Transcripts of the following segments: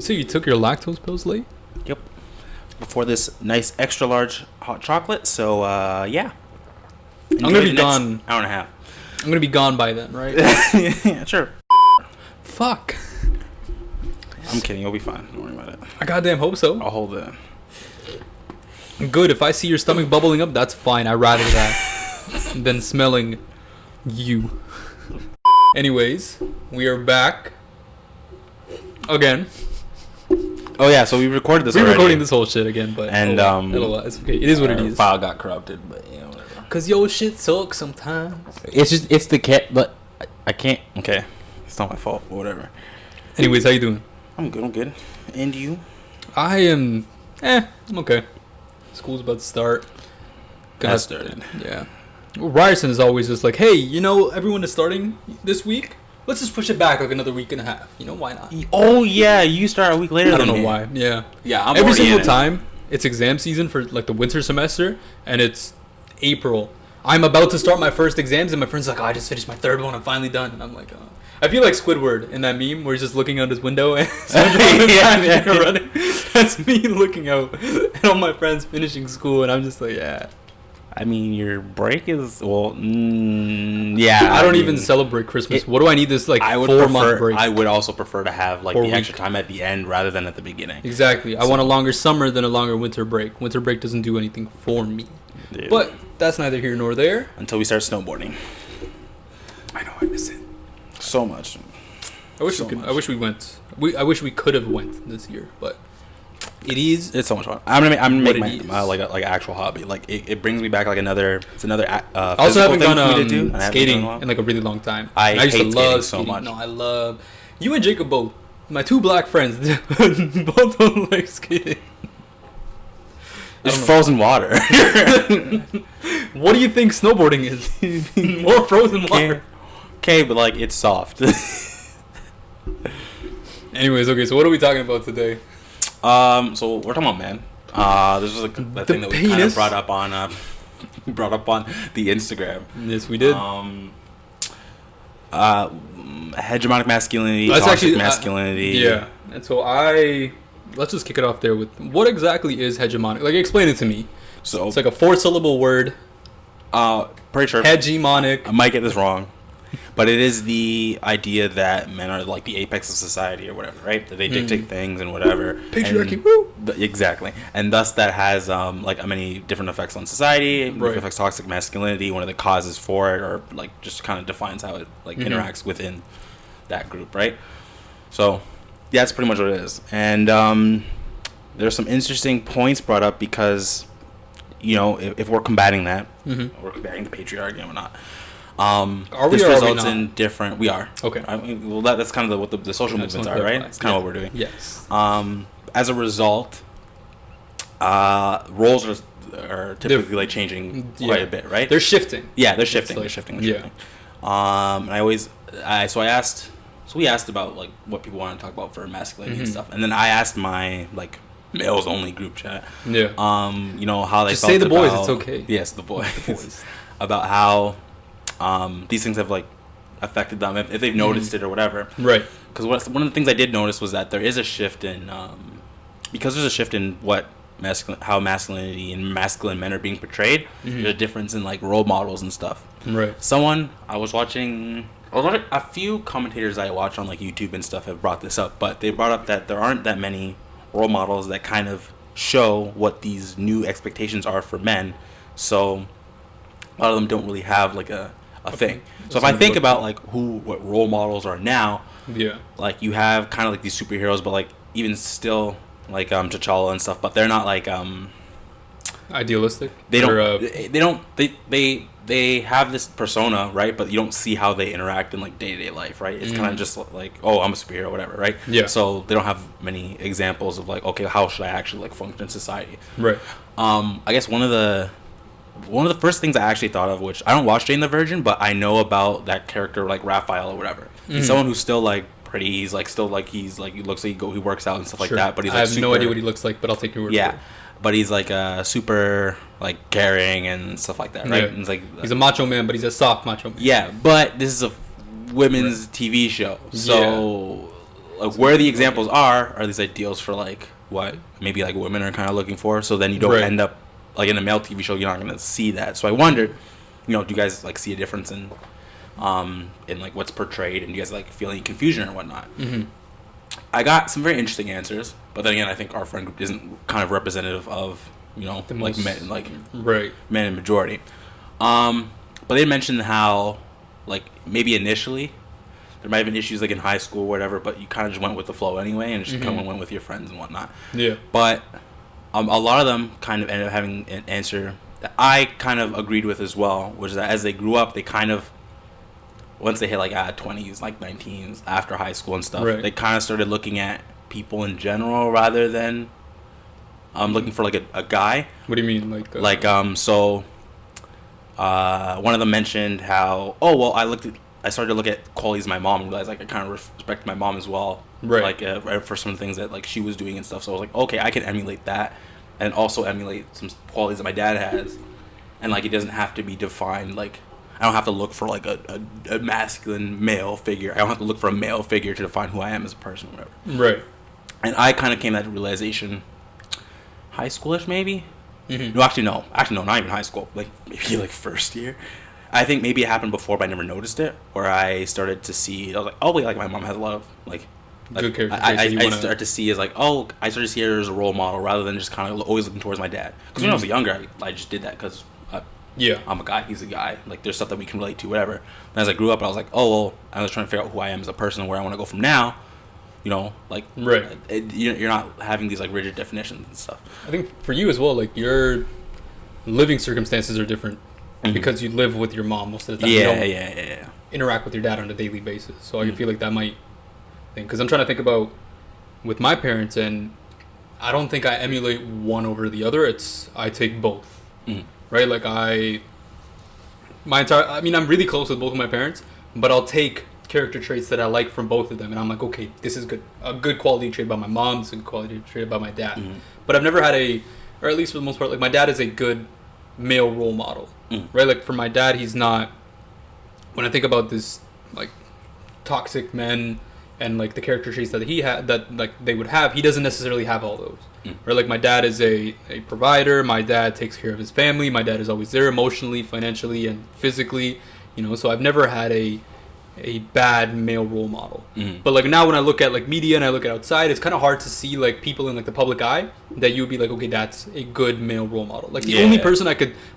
So you took your lactose pills late? Yep. Before this nice extra large hot chocolate. So yeah. I'm gonna be gone. Hour and a half. I'm gonna be gone by then, right? Yeah, sure. Fuck. I'm kidding. You'll be fine. Don't worry about it. I goddamn hope so. I'll hold it. Good. If I see your stomach bubbling up, that's fine. I'd rather that than smelling you. Anyways, we are back again. Oh yeah, so we recorded this. We're already. recording this whole shit again, but and it's okay. It is what it is. File got corrupted, but yeah, whatever. Cause your shit sucks sometimes. It's the cat, but I can't. Okay, it's not my fault. But whatever. Anyways, how you doing? I'm good. And you? I am. I'm okay. School's about to start. Has started. Yeah. Well, Ryerson is always just like, hey, everyone is starting this week. Let's just push it back like another week and a half. Why not? Oh yeah, you start a week later. I don't know why. Yeah. I'm every single time it's exam season for like the winter semester, and it's April. I'm about to start my first exams, and my friend's like, "Oh, I just finished my third one. I'm finally done." And I'm like, "Oh." I feel like Squidward in that meme where he's just looking out his window and running. That's me looking out and all my friends finishing school, and I'm just like, yeah. I mean, your break is yeah. I don't even celebrate Christmas. What do I need this 4-month break? I would also prefer to have like 4 the week. extra time at the end rather than at the beginning. Exactly. I want a longer summer than a longer winter break. Winter break doesn't do anything for me. Dude. But that's neither here nor there. Until we start snowboarding. I know, I miss it so much. I wish we went. I wish we could have went this year, but it's so much fun. I'm gonna make my like actual hobby. Like it brings me back like another. It's another. I also haven't gone skating in like a really long time. I used to love skating so much. No, I love you and Jacob both. My two black friends both don't like skating. It's frozen water. What do you think snowboarding is? More frozen water. Okay, but like it's soft. Anyways, okay. So what are we talking about today? So we're talking about men. This was a thing that we kind of brought up on the Instagram. Yes, we did. Hegemonic masculinity, toxic masculinity. Yeah, and so let's just kick it off there with what exactly is hegemonic? Like, explain it to me. So it's like a 4-syllable word. Pretty sure. Hegemonic. I might get this wrong. But it is the idea that men are like the apex of society or whatever, right? That they dictate things and whatever. Patriarchy, woo! Exactly. And thus that has like many different effects on society. Right. It affects toxic masculinity, one of the causes for it, or like just kind of defines how it like interacts within that group, right? So yeah, that's pretty much what it is. And there's some interesting points brought up because, if we're combating that, we're combating the patriarchy and whatnot. This results in different. We are okay. Well, that's kind of what the social movements are, right? That's kind of what we're doing. Yes. As a result, roles are typically like changing quite a bit, right? They're shifting. Yeah, they're shifting. They're shifting. Yeah. We asked about like what people want to talk about for masculinity and stuff, and then I asked my like males only group chat. Yeah. How they just felt say the boys. About, it's okay. Yes, the boys. About how. These things have like affected them if they've noticed it or whatever. Right. Because one of the things I did notice was that there is a shift in because there's a shift in how masculinity and masculine men are being portrayed. There's a difference in like role models and stuff. Right. I was watching a few commentators I watch on like YouTube and stuff have brought this up, but they brought up that there aren't that many role models that kind of show what these new expectations are for men. So a lot of them don't really have like a thing. So if I think about like what role models are now, like you have kind of like these superheroes, but like even still like T'Challa and stuff, but they're not like idealistic. They have this persona, right? But you don't see how they interact in like day-to-day life, right? It's kind of just like, oh, I'm a superhero, whatever, right? Yeah. So they don't have many examples of like, okay, how should I actually like function in society? Right. I guess one of the first things I actually thought of, which I don't watch Jane the Virgin, but I know about that character like Raphael or whatever. He's someone who's still like pretty. He's like still like he looks like he works out and stuff like that. But he's like I have no idea what he looks like, but I'll take your word for it. But he's like super like caring and stuff like that, right? Yeah. And it's like he's a macho man, but he's a soft macho man. Yeah, but this is a women's TV show, so like where the examples are these ideals for like what maybe like women are kind of looking for. So then you don't end up like in a male TV show. You're not gonna see that. So I wondered, do you guys like see a difference in like what's portrayed, and do you guys like feel any confusion or whatnot? Mm-hmm. I got some very interesting answers, but then again, I think our friend group isn't kind of representative of the like men, like men in majority. But they mentioned how like maybe initially there might have been issues like in high school or whatever, but you kind of just went with the flow anyway and just kind of went with your friends and whatnot. Yeah. But a lot of them kind of ended up having an answer that I kind of agreed with as well, which is that as they grew up, they kind of, once they hit like 20s, like 19s, after high school and stuff, they kind of started looking at people in general rather than looking for like a guy. What do you mean? So one of them mentioned how, I started to look at qualities of my mom and realized like I kind of respect my mom as well, like for some things that like she was doing and stuff. So I was like, okay, I can emulate that, and also emulate some qualities that my dad has, and like it doesn't have to be defined. Like I don't have to look for like a masculine male figure. I don't have to look for a male figure to define who I am as a person, or whatever. Right. And I kind of came to that realization, high schoolish maybe. Mm-hmm. No, actually no, not even high school. Like maybe like first year. I think maybe it happened before, but I never noticed it. Where I started to see, I was like, oh wait, like my mom has a lot of like good character. I started to see as like, I started to see her as a role model rather than just kind of always looking towards my dad. Because when I was younger, I just did that because I'm a guy, he's a guy. Like there's stuff that we can relate to, whatever. And as I grew up, I was like, I was trying to figure out who I am as a person, where I want to go from now. You're not having these like rigid definitions and stuff. I think for you as well, like your living circumstances are different. Mm-hmm. Because you live with your mom most of the time. You don't interact with your dad on a daily basis. So I feel like that might think. Because I'm trying to think about with my parents, and I don't think I emulate one over the other. I take both. Mm-hmm. Right? Like I'm really close with both of my parents, but I'll take character traits that I like from both of them, and I'm like, okay, this is good. A good quality trait about my mom, this is a good quality trait about my dad. Mm-hmm. But I've never had or at least for the most part, like my dad is a good male role model. Right, like for my dad, he's not. When I think about this, like toxic men and like the character traits that he had, that like they would have, he doesn't necessarily have all those. Right, like my dad is a provider. My dad takes care of his family. My dad is always there emotionally, financially, and physically. So I've never had a bad male role model. But like now when I look at like media and I look at outside, it's kind of hard to see like people in like the public eye that you would be like, okay, that's a good male role model. Like the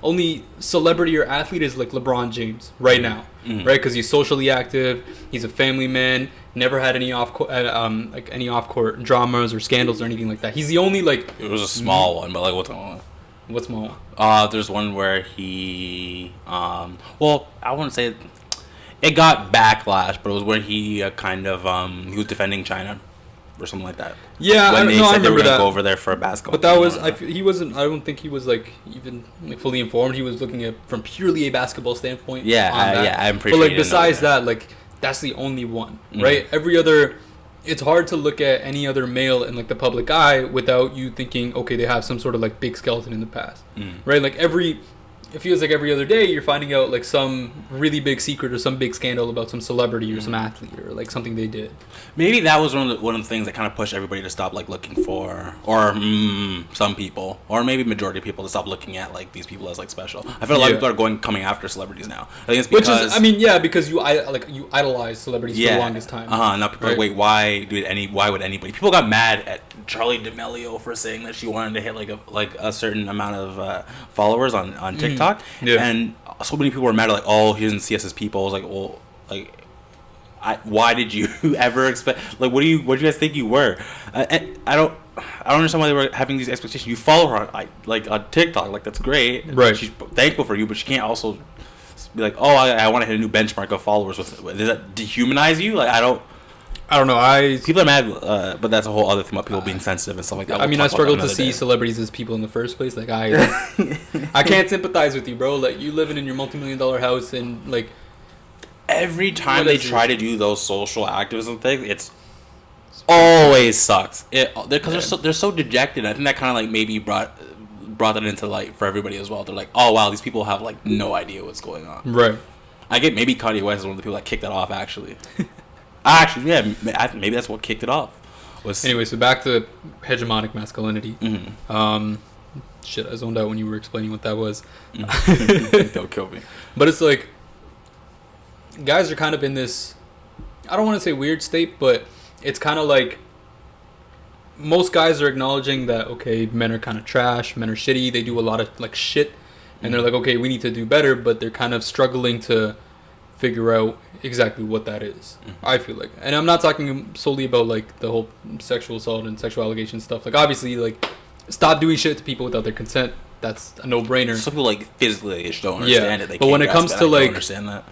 only celebrity or athlete is like LeBron James right now, right? Because he's socially active, he's a family man, never had any off court dramas or scandals or anything like that. He's the only like. It was a small one, but like what's one? What small one? There's one where he I wouldn't say. It got backlash, but it was where he he was defending China or something like that. Yeah, when they said they were going to go over there for a basketball. But that was he wasn't. I don't think he was like even like fully informed. He was looking at from purely a basketball standpoint. Yeah, I'm pretty. But like besides that, like that's the only one, right? Every other, it's hard to look at any other male in like the public eye without you thinking, okay, they have some sort of like big skeleton in the past, right? Like it feels like every other day you're finding out like some really big secret or some big scandal about some celebrity or some athlete or like something they did. Maybe that was one of the things that kind of pushed everybody to stop like looking for, or some people, or maybe majority of people to stop looking at like these people as like special. I feel a lot of people are coming after celebrities now. I think it's because because you idolize celebrities for the longest time. Now people are like, wait, why would anybody? People got mad at Charli D'Amelio for saying that she wanted to hit like a certain amount of followers on TikTok. And so many people were mad like, he doesn't see us as people. I was like, well, like, why did you ever expect? Like, what do you guys think you were? I don't understand why they were having these expectations. You follow her on TikTok, like that's great. Right. She's thankful for you, but she can't also be like, I want to hit a new benchmark of followers. Does that dehumanize you? Like, I don't know. People are mad, but that's a whole other thing about people being sensitive and stuff like that. I struggle to see celebrities as people in the first place. Like I can't sympathize with you, bro. Like you living in your multi-million-dollar house and like every time they try to do those social activism things, it's always sucks. Because they're so dejected. I think that kind of like maybe brought that into light for everybody as well. They're like, oh wow, these people have like no idea what's going on. Right. I get maybe Kanye West is one of the people that kicked that off actually. Actually, yeah, maybe that's what kicked it off. Anyway, so back to hegemonic masculinity. Mm-hmm. Shit, I zoned out when you were explaining what that was. Don't kill me. But it's like, guys are kind of in this, I don't want to say weird state, but it's kind of like most guys are acknowledging that, okay, men are kind of trash, men are shitty, they do a lot of like shit, and they're like, okay, we need to do better, but they're kind of struggling to figure out exactly what that is. I feel like, and I'm not talking solely about like the whole sexual assault and sexual allegation stuff. Like, obviously, like, stop doing shit to people without their consent. That's a no-brainer. Some people like physically just don't understand it. They but when it comes to like understand that.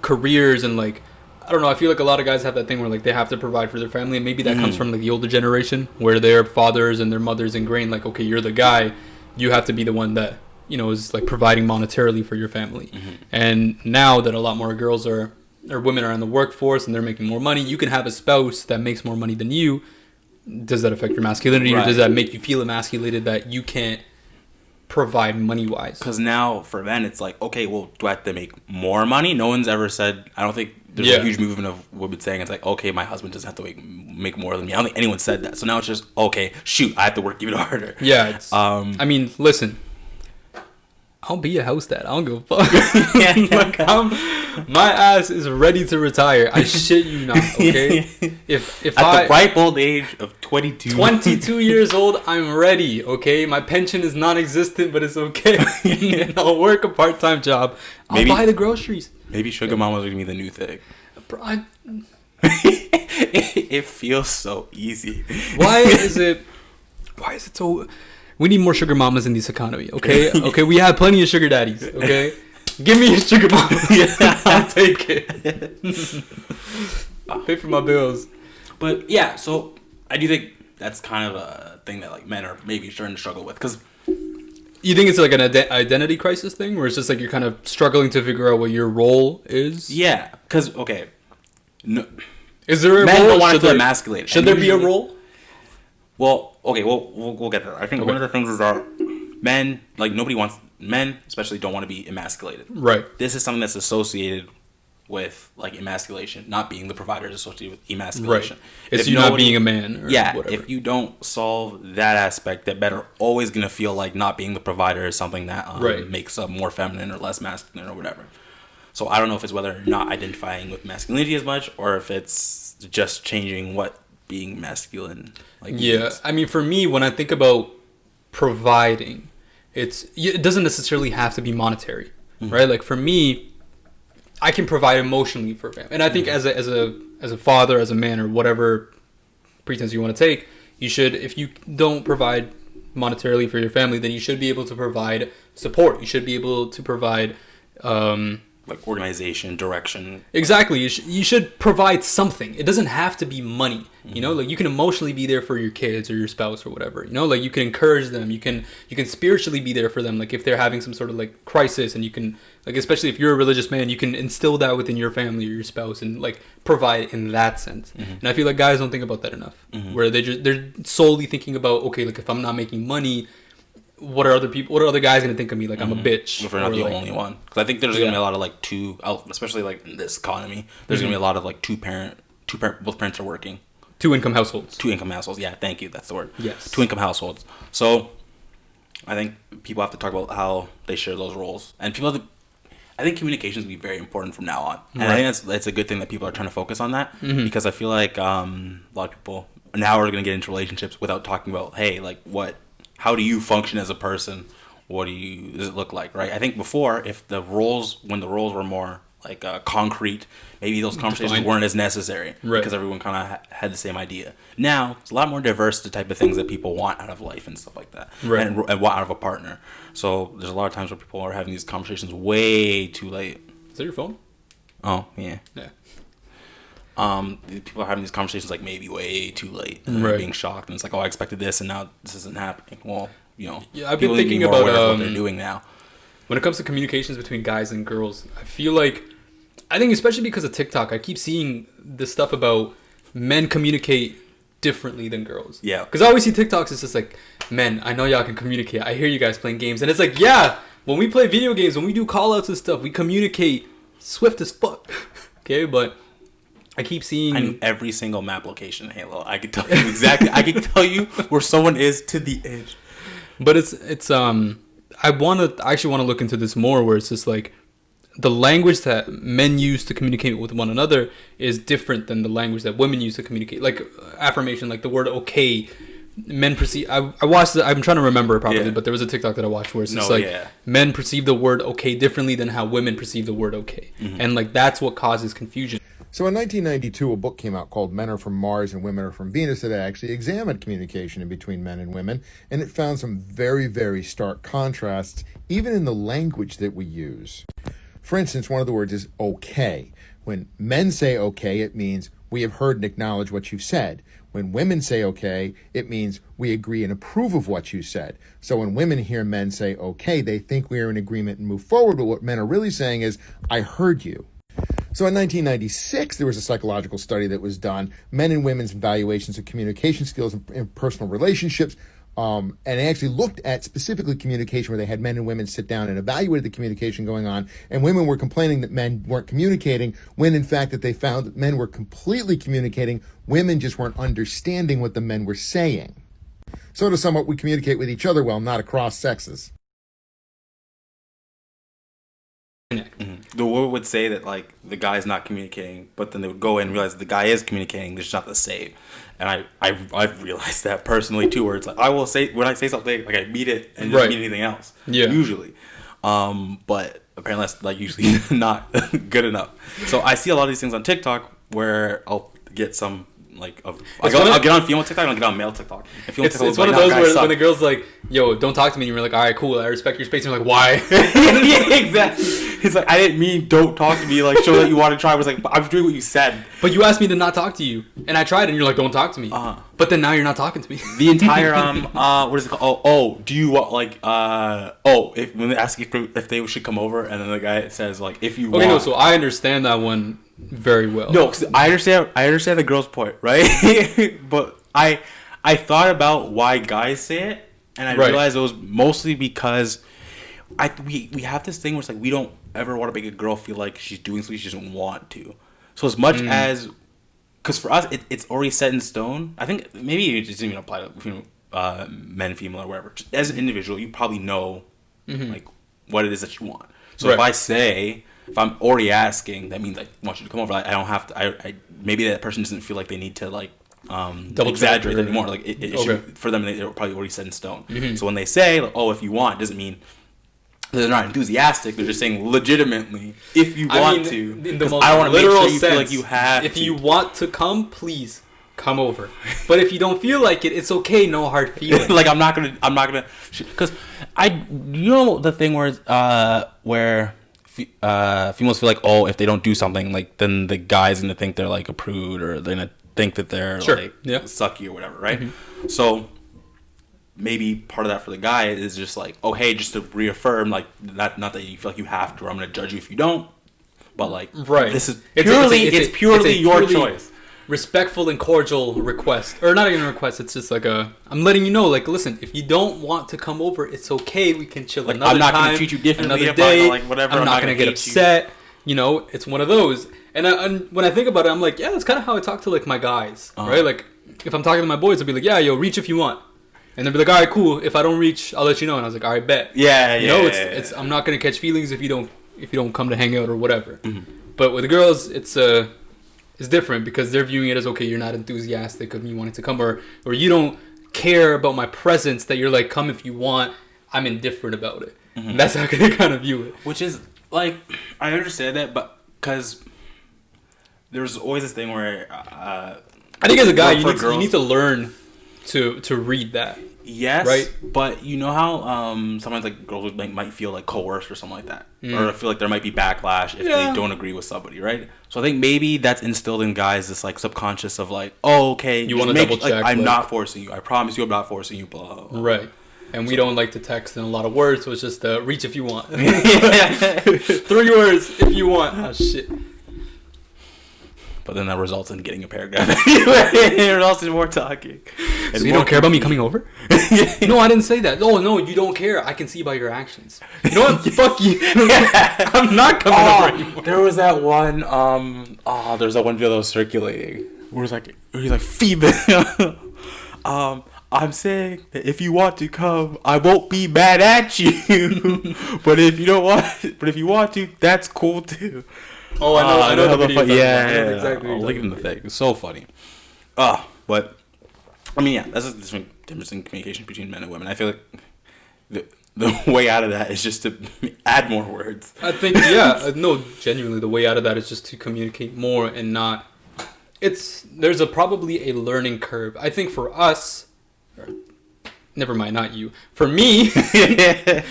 Careers and like, I don't know, I feel like a lot of guys have that thing where like they have to provide for their family, and maybe that comes from like the older generation where their fathers and their mothers ingrained like, okay, you're the guy, you have to be the one that, you know, is like providing monetarily for your family. And now that a lot more girls or women are in the workforce and they're making more money, you can have a spouse that makes more money than you. Does that affect your masculinity, or does that make you feel emasculated that you can't provide money wise? Because now for men it's like, okay, well, do I have to make more money? No one's ever said, I don't think there's a huge movement of women saying it's like, okay, my husband doesn't have to make more than me. I don't think anyone said that. So now it's just, okay, shoot, I have to work even harder. Yeah, it's, I mean, listen, I'll be a house dad. I don't give a fuck. Like, my ass is ready to retire. I shit you not. Okay, if at the ripe old age of 22 years old, I'm ready. Okay, my pension is non-existent, but it's okay. I'll work a part-time job. I'll buy the groceries. Maybe sugar mama's gonna be the new thing. Bro, it feels so easy. Why is it so? We need more sugar mamas in this economy, okay? Okay, we have plenty of sugar daddies, okay? Give me a sugar mama. I'll take it. I'll pay for my bills. But yeah, so I do think that's kind of a thing that like men are maybe starting to struggle with. Because you think it's like an identity crisis thing, where it's just like you're kind of struggling to figure out what your role is? Yeah, because, okay. No, is there a men role? Don't want to feel emasculated. Should there be a role? Well, okay, we'll get there. I think one of the things is that men, like, men especially don't want to be emasculated. Right. This is something that's associated with, like, emasculation. Not being the provider is associated with emasculation. Right. It's you not being a man or whatever. If you don't solve that aspect, that men are always going to feel like not being the provider is something that makes them more feminine or less masculine or whatever. So I don't know if it's whether or not identifying with masculinity as much, or if it's just changing what being masculine means. I mean, for me, when I think about providing, it doesn't necessarily have to be monetary, right? Like, for me, I can provide emotionally for family, and I think as a father, as a man, or whatever pretense you want to take, you should, if you don't provide monetarily for your family, then you should be able to provide support. You should be able to provide like organization, direction. Exactly. You should provide something. It doesn't have to be money. You know, like, you can emotionally be there for your kids or your spouse or whatever. You know, like, you can encourage them. You can spiritually be there for them. Like, if they're having some sort of like crisis, and you can, like, especially if you're a religious man, you can instill that within your family or your spouse and like provide in that sense. And I feel like guys don't think about that enough. Where they're solely thinking about, okay, like, if I'm not making money, what are other guys gonna think of me? Like, I'm a bitch. If we're not the only one, because I think there's gonna be a lot of like especially like in this economy, there's gonna be a lot of like both parents are working. Two income households. Yeah, thank you. That's the word. Yes. 2 income households. So I think people have to talk about how they share those roles, and I think communication is gonna be very important from now on. And I think that's a good thing that people are trying to focus on that, because I feel like a lot of people now are gonna get into relationships without talking about, hey, like, how do you function as a person? What does it look like, right? I think before, when the roles were more like concrete, maybe those conversations weren't as necessary, because everyone kind of had the same idea. Now it's a lot more diverse, the type of things that people want out of life and stuff like that, and want out of a partner. So there's a lot of times where people are having these conversations way too late. Is that your phone? Oh yeah. People are having these conversations like maybe way too late, and they're being shocked, and it's like, oh, I expected this, and now this isn't happening. Well, you know, I've been thinking about what they're doing now. When it comes to communications between guys and girls, I think especially because of TikTok, I keep seeing this stuff about men communicate differently than girls. Yeah. Because I always see TikToks, it's just like, men, I know y'all can communicate. I hear you guys playing games, and it's like, yeah, when we play video games, when we do call outs and stuff, we communicate swift as fuck. Okay, but I keep seeing... I knew every single map location in Halo. I could tell you exactly. I could tell you where someone is to the edge. But it's I actually want to look into this more, where it's just like the language that men use to communicate with one another is different than the language that women use to communicate. Like affirmation, like the word okay. Men perceive... I watched it. I'm trying to remember it properly, but there was a TikTok that I watched where it's just men perceive the word okay differently than how women perceive the word okay. And like that's what causes confusion. So in 1992, a book came out called Men Are From Mars and Women Are From Venus that actually examined communication in between men and women, and it found some very, very stark contrasts, even in the language that we use. For instance, one of the words is okay. When men say okay, it means we have heard and acknowledge what you've said. When women say okay, it means we agree and approve of what you said. So when women hear men say okay, they think we are in agreement and move forward, but what men are really saying is, I heard you. So in 1996, there was a psychological study that was done, men and women's evaluations of communication skills in personal relationships, and they actually looked at specifically communication where they had men and women sit down and evaluated the communication going on, and women were complaining that men weren't communicating, when in fact that they found that men were completely communicating, women just weren't understanding what the men were saying. So to sum up, we communicate with each other well, not across sexes. The woman would say that like the guy's not communicating, but then they would go in and realize the guy is communicating. They're just not the same. And I've realized that personally too, where it's like I will say when I say something like I mean it and just mean anything else. Yeah. Usually, but apparently that's like usually not good enough. So I see a lot of these things on TikTok where I'll get some. Like I'll get on female TikTok and I'll get on male TikTok. It's one of those where when the girl's like, yo, don't talk to me, and you're like, alright, cool, I respect your space, and you're like, why? Yeah, exactly. It's like, I didn't mean don't talk to me, like show that you want to try. I was like, I was doing what you said. But you asked me to not talk to you, and I tried, and you're like, don't talk to me. But then now you're not talking to me. The entire what is it called? Oh, do you want like if when they ask if they should come over, and then the guy says like if you want. Okay, no, so I understand that one very well. No, cause I understand the girl's point, right? But I thought about why guys say it, and I realized it was mostly because we have this thing where it's like we don't ever want to make a girl feel like she's doing something she doesn't want to. So as much as, because for us it's already set in stone. I think maybe it doesn't even apply to men, female, or whatever. Just as an individual, you probably know like what it is that you want. So if I'm already asking, that means I want you to come over. I don't have to. I maybe that person doesn't feel like they need to like double exaggerate anymore. Like it should, for them, they're probably already set in stone. So when they say, like, "Oh, if you want," doesn't mean they're not enthusiastic. They're just saying legitimately, if you want to. In the most I want to literal make sure you feel like you have. If you want to come, please come over. But if you don't feel like it, it's okay. No hard feelings. Like I'm not gonna, because you know the thing where females feel like, oh, if they don't do something, like then the guy's gonna think they're like a prude, or they're gonna think that they're like sucky or whatever, right? So maybe part of that for the guy is just like, oh hey, just to reaffirm, like not that you feel like you have to, or I'm gonna judge you if you don't, but like this is purely your choice. Respectful and cordial request, or not even a request. It's just like I'm letting you know, like, listen, if you don't want to come over, it's okay. We can chill like, another time. I'm not gonna treat you differently. Another day. Like whatever. I'm not gonna get upset. You know, it's one of those. And when I think about it, I'm like, yeah, that's kind of how I talk to like my guys, right? Like, if I'm talking to my boys, I'll be like, yeah, yo, reach if you want, and they'll be like, all right, cool. If I don't reach, I'll let you know. And I was like, all right, bet. You know, it's I'm not gonna catch feelings if you don't come to hang out or whatever. But with the girls, it's different because they're viewing it as, okay, you're not enthusiastic of me wanting to come, or you don't care about my presence, that you're like, come if you want. I'm indifferent about it. That's how they kind of view it. Which is like, I understand that, but because there's always this thing where I think as a guy, you need to learn to read that. Yes, right. But you know how sometimes like girls might feel like coerced or something like that, or feel like there might be backlash if they don't agree with somebody, right? So I think maybe that's instilled in guys this like subconscious of like, oh, okay, you want to double check. I'm not forcing you. I promise you, I'm not forcing you. Blah, blah, blah. Right. And we don't like to text in a lot of words, so it's just reach if you want. 3 words if you want. Oh shit. But then that results in getting a paragraph anyway. It results in more talking. So you don't care about me coming over? No, I didn't say that. No, you don't care. I can see by your actions. You know what? Fuck you. I'm not coming over anymore. There was that one Oh, there's that one video that was circulating where he's like female. I'm saying that if you want to come, I won't be mad at you. But if you want to, that's cool too. Oh, I know the video. Yeah, exactly. I'll link in the thing. It's so funny. But I mean, yeah, that's a difference in communication between men and women. I feel like the way out of that is just to add more words. I think, yeah, no, genuinely, the way out of that is just to communicate more and not. There's probably a learning curve. I think for us. Never mind, not you. For me, I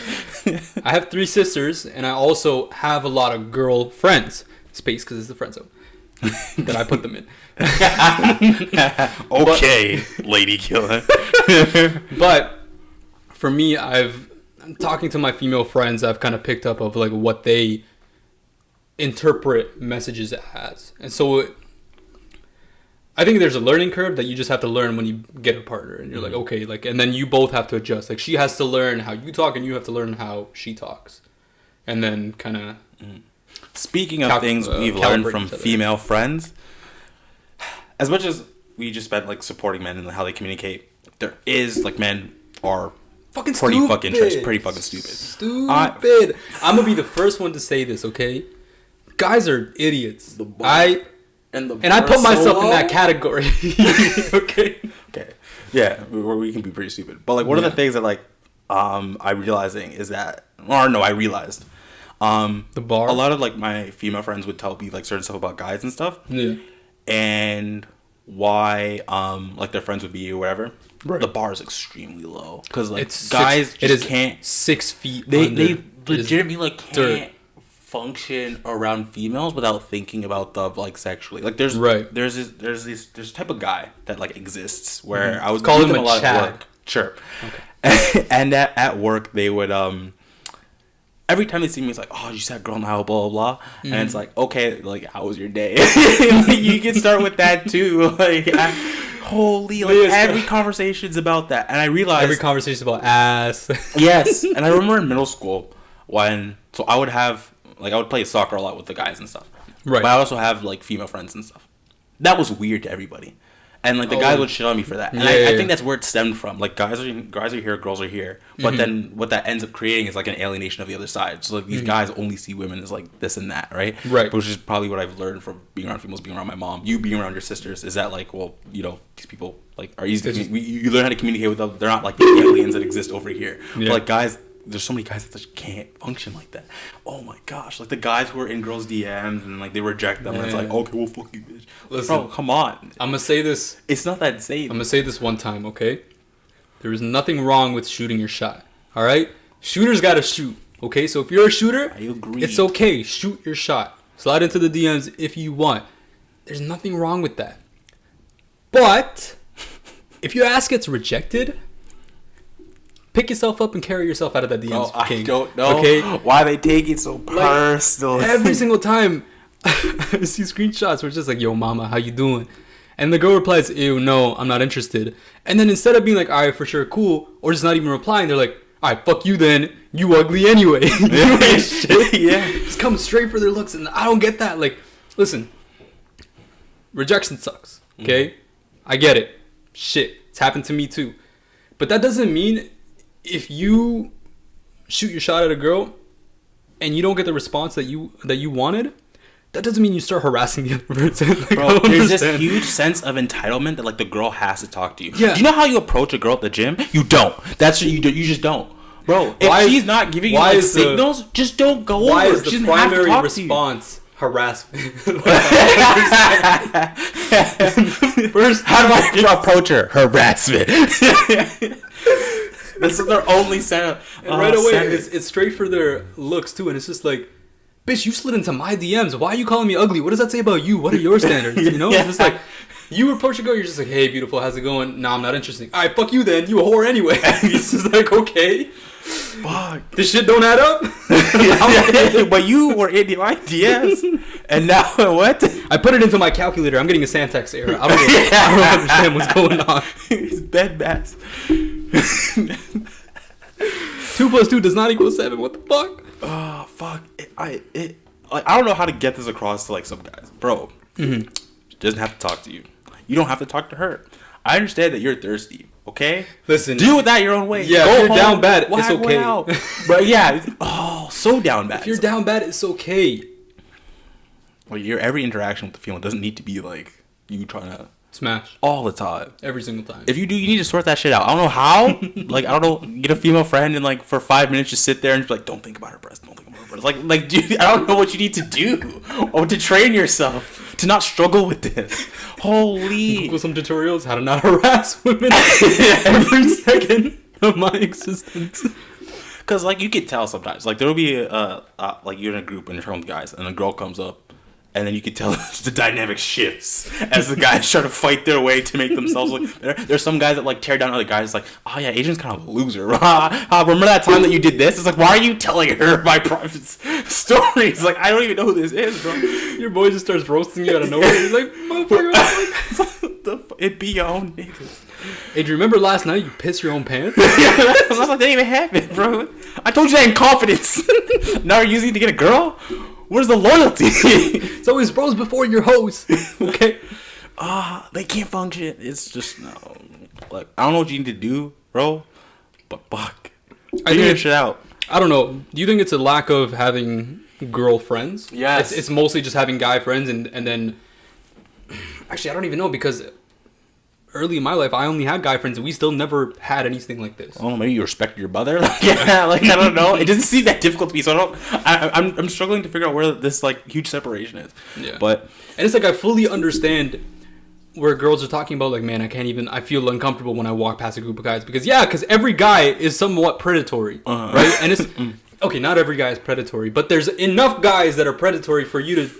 have 3 sisters, and I also have a lot of girl friends. Space, because it's the friend zone that I put them in. Okay, lady killer. But for me, talking to my female friends, I've kind of picked up of like what they interpret messages as, and so. I think there's a learning curve that you just have to learn when you get a partner, and you're like, okay, like, and then you both have to adjust. Like, she has to learn how you talk, and you have to learn how she talks, and then kind of. Speaking of things we've learned from female friends, as much as we just spent like supporting men and how they communicate, there is like men are pretty fucking stupid. Stupid. I'm gonna be the first one to say this, okay? Guys are idiots. And I put myself in that category. Okay. Yeah, we can be pretty stupid. But like one of the things that like I realized the bar. A lot of like my female friends would tell me like certain stuff about guys and stuff. Yeah. And why like their friends would be or whatever. Right. The bar is extremely low because like guys can't 6 feet. They legitimately like can't function around females without thinking about the like sexually. Like there's this type of guy that like exists where I was call him a lot Chad. at work. Sure. Okay. And at work they would every time they see me it's like, oh, you said girl in the aisle, blah blah blah. And it's like, okay, like how was your day? You can start with that too. Like every conversation's about that. And I realized every conversation's about ass. Yes. And I remember in middle school so I would play soccer a lot with the guys and stuff. Right. But I also have like female friends and stuff. That was weird to everybody. And like the guys would shit on me for that. And I think that's where it stemmed from. Like guys are here, girls are here. But then what that ends up creating is like an alienation of the other side. So like these guys only see women as like this and that, right? Right. Which is probably what I've learned from being around females, being around my mom. You being around your sisters is that like, well, you know, these people like are easy to you learn how to communicate with them. They're not like the aliens that exist over here. Yeah. But like guys, there's so many guys that just can't function like that. Oh my gosh. Like the guys who are in girls' DMs and like they reject them and it's like, okay, well fuck you, bitch. Listen, bro, come on. I'm gonna say this. It's not that insane. I'm gonna say this one time, okay? There is nothing wrong with shooting your shot. Alright? Shooters gotta shoot. Okay? So if you're a shooter, I agree. It's okay. Shoot your shot. Slide into the DMs if you want. There's nothing wrong with that. But if your ass gets rejected, pick yourself up and carry yourself out of that DMs. I don't know why they take it so personal. Like, every single time I see screenshots where it's just like, yo, mama, how you doing? And the girl replies, ew, no, I'm not interested. And then instead of being like, all right, for sure, cool, or just not even replying, they're like, all right, fuck you then. You ugly anyway. You ain't shit. Yeah. Just come straight for their looks. And I don't get that. Like, listen, rejection sucks. Okay? I get it. Shit. It's happened to me too. But that doesn't mean if you shoot your shot at a girl and you don't get the response that you wanted, that doesn't mean you start harassing the other person. Like, bro, there's this huge sense of entitlement that like the girl has to talk to you. Yeah. Do you know how you approach a girl at the gym? You don't. That's what you do. You just don't. Bro, if she's not giving you like signals, just don't go over. Why is the primary response harassment? First, how do I approach her? Harassment. This is their only setup. And right away, it's straight for their looks too, and it's just like, bitch, you slid into my DMs. Why are you calling me ugly? What does that say about you? What are your standards? You know, it's just like, you approach a girl, you're just like, hey, beautiful, how's it going? Nah, I'm not interested. All right, fuck you then. You a whore anyway. It's just like, okay. Fuck. This shit don't add up? But you were in my DMs. And now what? I put it into my calculator. I'm getting a Santex error. I don't understand what's going on. It's bed bass. 2 + 2 does not equal 7. What the fuck? Oh, fuck. I don't know how to get this across to like some guys. Bro, She doesn't have to talk to you. You don't have to talk to her. I understand that you're thirsty. Okay, Listen, do with that your own way. Yeah, Go if you're home, down bad, it's whack one okay. out. But yeah, so down bad. if you're down bad, it's okay. Like your every interaction with the female doesn't need to be like you trying to Smash all the time. every single time. If you do, you need to sort that shit out. I don't know how. Like, I don't know. Get a female friend and like for 5 minutes just sit there and just be like, don't think about her breast. Don't think about her breast. Like, dude, I don't know what you need to do or to train yourself to not struggle with this. Holy. Google some tutorials how to not harass women every second of my existence. Because like you could tell sometimes. Like there will be like you're in a group and you're talking with guys and a girl comes up. And then you can tell the dynamic shifts as the guys try to fight their way to make themselves look better. There's some guys that like tear down other guys. Like, oh yeah, Adrian's kind of a loser. Remember that time that you did this? It's like, why are you telling her my private stories? Like, I don't even know who this is, bro. Your boy just starts roasting you out of nowhere. He's like, motherfucker. It be your own niggas. Hey, do you remember last night you pissed your own pants? I was like, that didn't even happen, bro. I told you that in confidence. Now you're using it to get a girl? Where's the loyalty? It's always bros before your hoes. Okay. They can't function. It's just no. Like I don't know what you need to do, bro. But fuck, figure that shit out. I don't know. Do you think it's a lack of having girlfriends? Yes. It's mostly just having guy friends, and then. Actually, I don't even know because early in my life I only had guy friends, and we still never had anything like this. Oh, maybe you respect your mother. Like, yeah, like I don't know. It doesn't seem that difficult to me, so I'm struggling to figure out where this like huge separation is. Yeah. But and it's like I fully understand where girls are talking about like, man, I feel uncomfortable when I walk past a group of guys because every guy is somewhat predatory, right? And it's okay, not every guy is predatory, but there's enough guys that are predatory for you to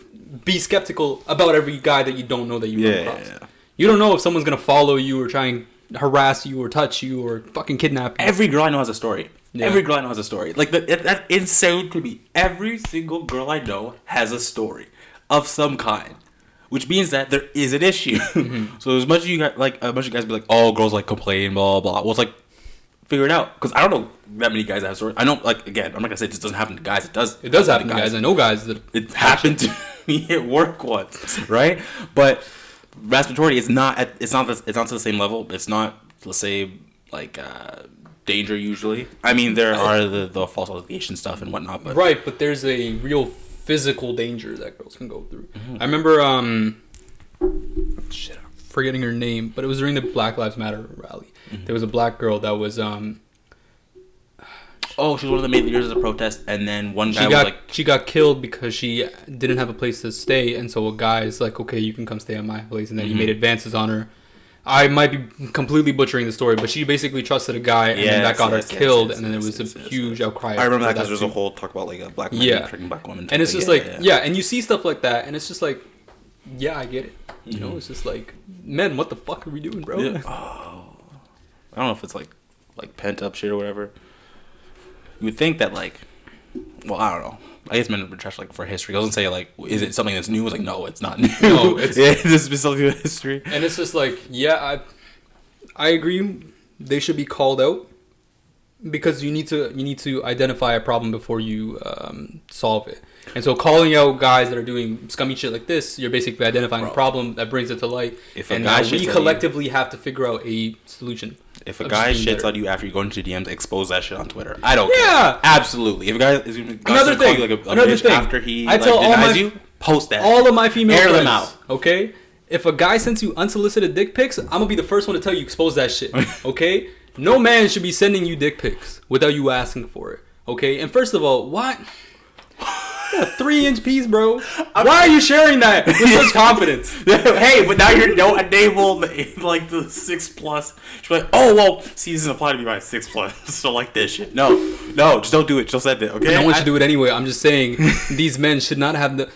be skeptical about every guy that you don't know that you run across. Yeah. You don't know if someone's gonna follow you or try and harass you or touch you or fucking kidnap you. Every girl I know has a story. Yeah. Every girl I know has a story. Like that's insane to me. Every single girl I know has a story of some kind, which means that there is an issue. Mm-hmm. So as much as you got like a bunch of guys be like, oh, girls like complain, blah blah. Well, it's like figure it out because I don't know that many guys that have stories. I know, like again, I'm not gonna say this doesn't happen to guys. It does. It does happen to guys. I know guys that it happened to me at work once, right? But vast majority it's not to the same level. It's not, let's say, like danger usually. I mean there are the false allegation stuff and whatnot, but right, but there's a real physical danger that girls can go through. Mm-hmm. I remember I'm forgetting her name, but it was during the Black Lives Matter rally. Mm-hmm. There was a black girl that was oh, she was one of the main leaders of the protest, and then one guy she got killed because she didn't have a place to stay, and so a guy's like, okay, you can come stay at my place, and then he made advances on her. I might be completely butchering the story, but she basically trusted a guy, and then that got her killed, and then there was a huge outcry. I remember that because there's a whole talk about like a black man tricking black women. And it's just and you see stuff like that, and it's just like, yeah, I get it. You know, it's just like, man, what the fuck are we doing, bro? Yeah. Oh. I don't know if it's like pent up shit or whatever. You would think that like, well, I don't know. I guess men are trash like for history. I was gonna say like, is it something that's new? It's like, no, it's not new. No, it's this is something with history. And it's just like, yeah, I agree. They should be called out because you need to identify a problem before you solve it. And so calling out guys that are doing scummy shit like this, you're basically identifying a problem that brings it to light. And now we collectively have to figure out a solution. If a guy shits on you after you go into DMs, expose that shit on Twitter. I don't care. Absolutely. If a guy is going to call you like a bitch after he denies you, post that. All of my female friends, them out. Okay? If a guy sends you unsolicited dick pics, I'm going to be the first one to tell you expose that shit. Okay? No man should be sending you dick pics without you asking for it. Okay? And first of all, what? 3-inch piece, bro. Why are you sharing that with such confidence? Hey, but now you're enable like the 6+. She's like, oh well, see, this doesn't apply to me by 6+. So like this shit. No, just don't do it. She'll said that. Okay. I don't want you to do it anyway. I'm just saying these men should not have the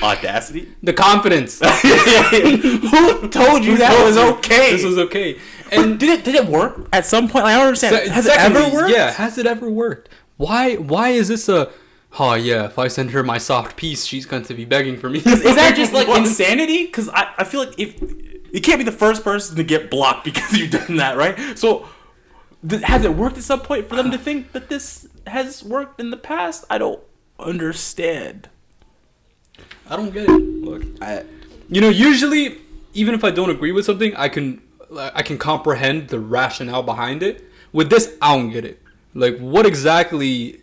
audacity, the confidence. Who told you that was okay? This was okay. And did it work at some point? Like, I don't understand. Has it ever worked? Yeah, has it ever worked? Why is this a? Oh yeah, if I send her my soft piece, she's going to be begging for me. Is that just like insanity? Because I feel like if you can't be the first person to get blocked because you've done that, right? So has it worked at some point for them to think that this has worked in the past? I don't understand. I don't get it. Look, Usually, even if I don't agree with something, I can comprehend the rationale behind it. With this, I don't get it. Like, what exactly?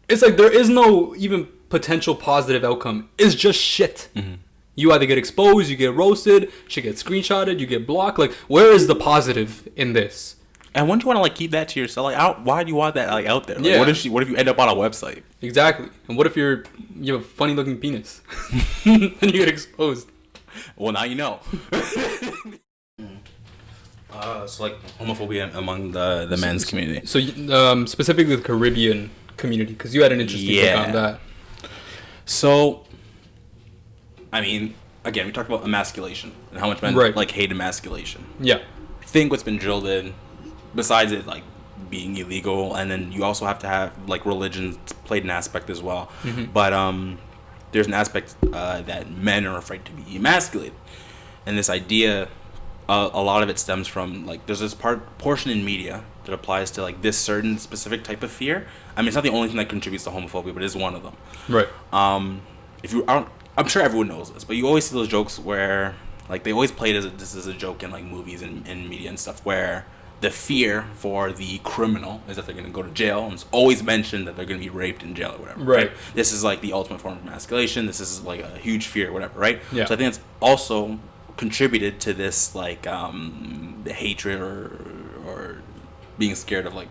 It's like there is no even potential positive outcome. It's just shit. Mm-hmm. You either get exposed, you get roasted, shit gets screenshotted, you get blocked. Like, where is the positive in this? And wouldn't you want to like keep that to yourself? Like, why do you want that like out there? Like, Yeah. What if you end up on a website? Exactly. And what if you have a funny looking penis and you get exposed? Well, now you know. So like homophobia among the men's community. So specifically the Caribbean community, because you had an interesting take on that. So, I mean, again, we talked about emasculation and how much men like hate emasculation. Yeah. I think what's been drilled in, besides it like being illegal, and then you also have to have like religion played an aspect as well. Mm-hmm. But there's an aspect that men are afraid to be emasculated, and this idea, a lot of it stems from like there's this portion in media that applies to like this certain specific type of fear. I mean, it's not the only thing that contributes to homophobia, but it is one of them. Right. I'm sure everyone knows this, but you always see those jokes where like they always play this as a joke in like movies and media and stuff, where the fear for the criminal is that they're going to go to jail, and it's always mentioned that they're going to be raped in jail or whatever. Right. This is like the ultimate form of emasculation. This is like a huge fear or whatever, right? Yeah. So I think it's also contributed to this like the hatred or being scared of like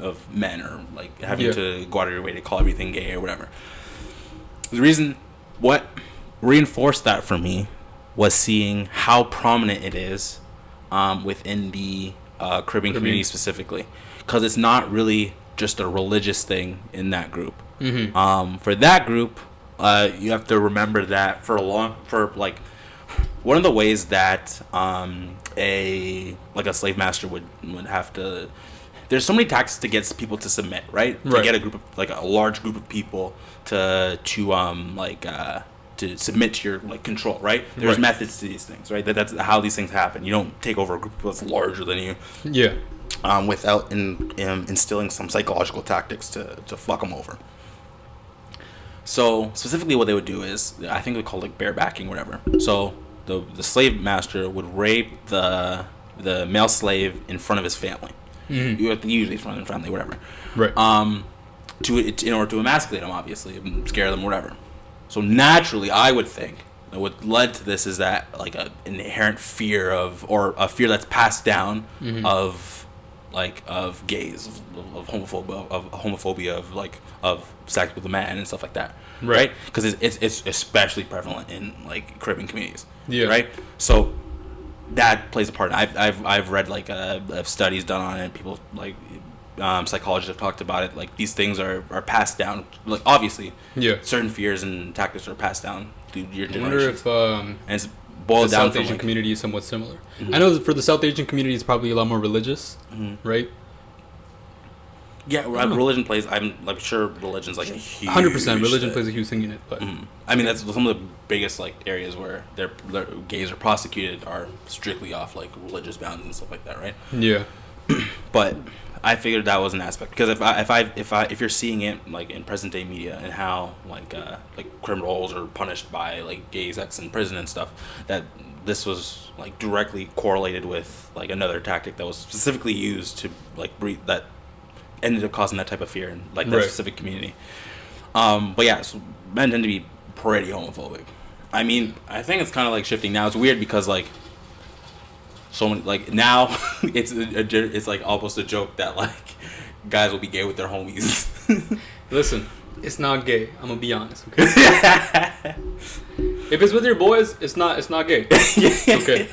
of men, or like having to go out of your way to call everything gay or whatever. The reason what reinforced that for me was seeing how prominent it is within the Caribbean community specifically, because it's not really just a religious thing in that group. Mm-hmm. For that group, you have to remember that one of the ways that a slave master would have to. There's so many tactics to get people to submit, right? To get a group of like a large group of people to submit to your like control, right? There's methods to these things, right? That's how these things happen. You don't take over a group that's larger than you, without instilling some psychological tactics to fuck them over. So specifically, what they would do is, I think they call it like barebacking, whatever. So the slave master would rape the male slave in front of his family. Mm-hmm. You have to usually in front of the family, whatever. Right. In order to emasculate them, obviously, and scare them, whatever. So naturally, I would think that what led to this is that like an inherent fear or a fear that's passed down of gays, of homophobia, of sex with a man and stuff like that, right? Because it's especially prevalent in like Caribbean communities, right? So that plays a part. I've read like studies done on it. People like psychologists have talked about it. Like these things are passed down. Like obviously, certain fears and tactics are passed down through your generation. I wonder if and it's boiled down. The South Asian community is somewhat similar. Mm-hmm. I know that for the South Asian community, it's probably a lot more religious, right? Yeah, religion plays. I'm like sure religion's like a huge. 100%, religion plays a huge thing in it. But I mean, that's some of the biggest like areas where their gays are prosecuted are strictly off like religious bounds and stuff like that, right? Yeah. But I figured that was an aspect, because if you're seeing it like in present day media and how like criminals are punished by like gay sex in prison and stuff, that this was like directly correlated with like another tactic that was specifically used to like breed that ended up causing that type of fear in like that specific community. But yeah, so men tend to be pretty homophobic. I mean, I think it's kind of like shifting now. It's weird because like so many like now it's like almost a joke that like guys will be gay with their homies. Listen, it's not gay. I'm gonna be honest, okay? If it's with your boys, it's not gay. Okay.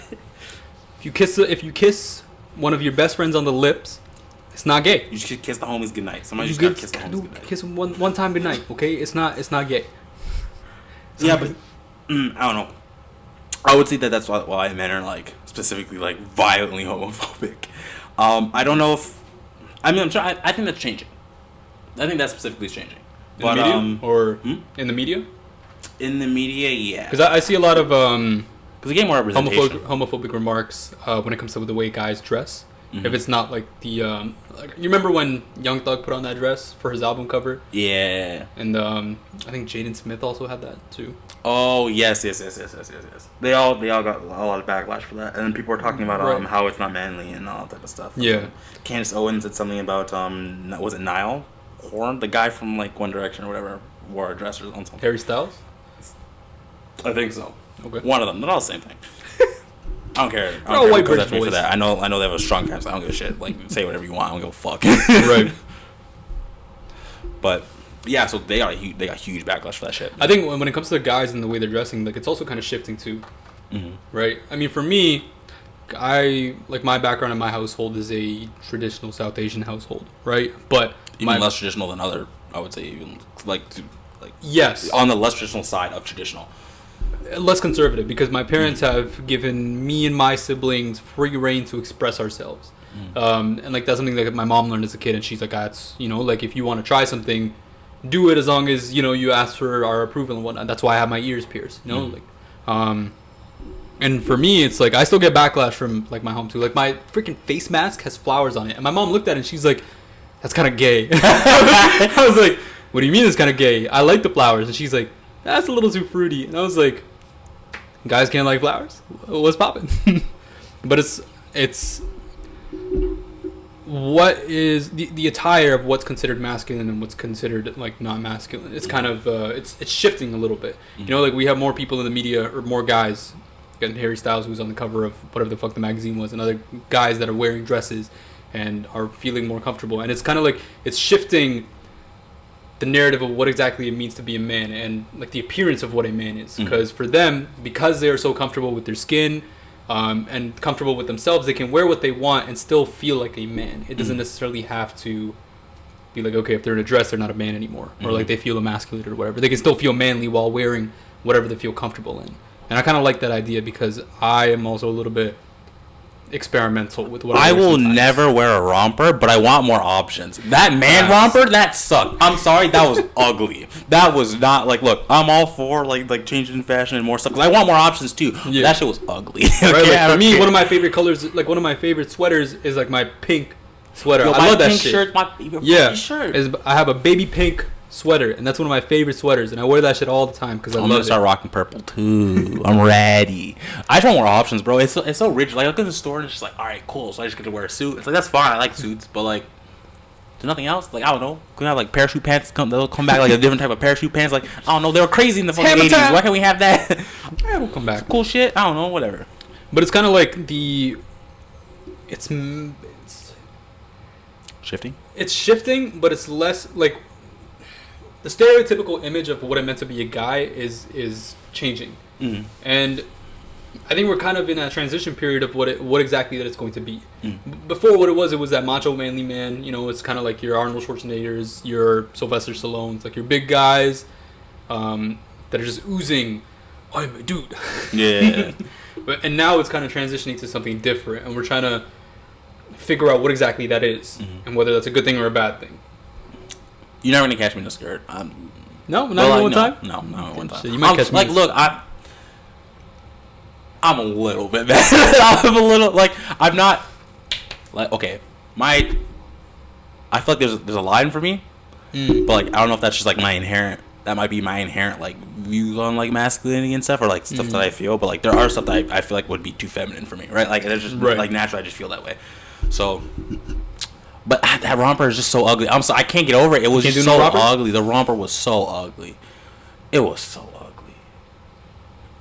If you kiss one of your best friends on the lips, it's not gay. You should kiss the homies goodnight. Somebody just gotta kiss the homies goodnight. Kiss them one time goodnight, okay? It's not gay. Yeah, but I don't know. I would say that's why men are like specifically like violently homophobic. I don't know if I'm sure. I think that's changing. I think that specifically is changing. In the media? Or in the media? In the media, yeah. Because I see a lot of because they get more representation. homophobic remarks when it comes to the way guys dress. If it's not like the you remember when Young Thug put on that dress for his album cover? Yeah. And I think Jaden Smith also had that too. Oh yes. They all got a lot of backlash for that, and then people were talking about how it's not manly and all that type of stuff. Yeah. Candace Owens said something about was it Niall Horn, the guy from like One Direction or whatever, wore a dress or something. Harry Styles? I think so. Okay. One of them. They're all the same thing. I don't care. I all don't white care British me for boys. that. I know they have a strong fans. I don't give a shit. Like, say whatever you want. I don't give a fuck. Right. But yeah, so they got huge backlash for that shit. I think when it comes to the guys and the way they're dressing, like it's also kind of shifting too. Mm-hmm. Right? I mean, for me, my background in my household is a traditional South Asian household, right? But even less traditional than other, I would say, even like yes, on the less traditional side of traditional. Less conservative, because my parents have given me and my siblings free reign to express ourselves. And like that's something that my mom learned as a kid, and she's like, that's, like if you want to try something, do it as long as you ask for our approval and whatnot. That's why I have my ears pierced, and for me it's like I still get backlash from like my home too. Like my freaking face mask has flowers on it, and my mom looked at it and she's like, that's kind of gay. I was like, what do you mean it's kind of gay? I like the flowers. And she's like, that's a little too fruity. And I was like, guys can't like flowers? What's poppin'? But it's what is the attire of what's considered masculine and what's considered like not masculine. It's kind of it's shifting a little bit. Like we have more people in the media, or more guys, and Harry Styles, who's on the cover of whatever the fuck the magazine was, and other guys that are wearing dresses and are feeling more comfortable. And it's kind of like it's shifting the narrative of what exactly it means to be a man, and like the appearance of what a man is. Because for them, because they are so comfortable with their skin and comfortable with themselves, they can wear what they want and still feel like a man. It doesn't necessarily have to be like, okay, if they're in a dress, they're not a man anymore, or like they feel emasculated or whatever. They can still feel manly while wearing whatever they feel comfortable in. And I kind of like that idea, because I am also a little bit experimental with what I will sometimes. never wear a romper, but I want more options. That man romper, that sucked. I'm sorry, that was ugly. That was not like, look, I'm all for like changing fashion and more stuff, because I want more options too. Yeah. That shit was ugly. Right, like, for me, one of my favorite colors, like one of my favorite sweaters, is like my pink sweater. I love that pink shit. Shirt's my favorite shirt. I have a baby pink sweater, and that's one of my favorite sweaters, and I wear that shit all the time because I love it. I'm gonna start rocking purple too. I'm ready. I just want more options, bro. It's so rigid. Like I look at the store and it's just like, all right, cool. So I just get to wear a suit. It's like, that's fine. I like suits, but like, there's nothing else. Like, I don't know. Can we have like parachute pants? They'll come back like a different type of parachute pants. Like, I don't know. They were crazy in the fucking 80s. Why can't we have that? Yeah, we'll come back. Cool shit. I don't know. Whatever. But it's kind of like it's Shifting. It's shifting, but it's less like the stereotypical image of what it meant to be a guy is changing, and I think we're kind of in a transition period of what exactly that it's going to be. Before, what it was that macho manly man. It's kind of like your Arnold Schwarzeneggers, your Sylvester Stallones, like your big guys that are just oozing, I'm a dude. Yeah. And now it's kind of transitioning to something different, and we're trying to figure out what exactly that is, and whether that's a good thing or a bad thing. You're never gonna catch me in a skirt. No, not even one time. No, not one time. So you might catch me. Like, look, I'm a little bit bad. I'm a little like I'm not like okay. I feel like there's a line for me, but like I don't know if that's just like my inherent. That might be my inherent like views on like masculinity and stuff, or like stuff that I feel. But like there are stuff that I feel like would be too feminine for me, right? Like it's just like naturally I just feel that way. So. But that romper is just so ugly. I'm sorry, I can't get over it. It was just so ugly. The romper was so ugly. It was so ugly.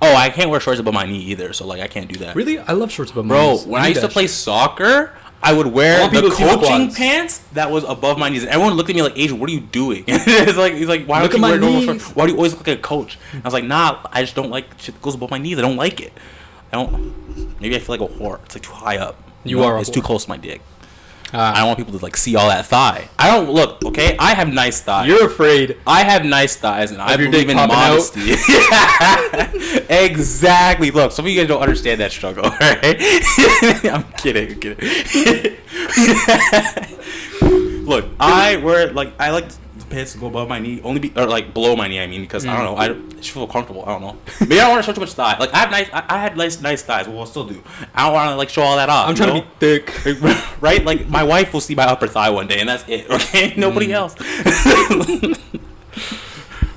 Oh, I can't wear shorts above my knee either, so like I can't do that. Really? I love shorts above my knees. Bro, when I used to play soccer, I would wear the coaching pants that was above my knees. And everyone looked at me like, Asian, what are you doing? He's like, why don't you wear normal shorts? Why do you always look like a coach? And I was like, nah, I just don't like shit that goes above my knees. I don't like it. Maybe I feel like a whore. It's like too high up. It's too close to my dick. I don't want people to like see all that thigh. I don't look, okay? I have nice thighs. You're afraid. I have nice thighs, and I believe in modesty. Exactly. Look, some of you guys don't understand that struggle, right? I'm kidding. Look, I like the pits go above my knee, or like below my knee. I mean, because I don't know, I just feel comfortable. I don't know. Maybe I don't want to show too much thigh. Like I had nice thighs. Well, I still do. I don't want to like show all that off. I'm trying to be thick, right? Like my wife will see my upper thigh one day, and that's it. Okay, nobody else.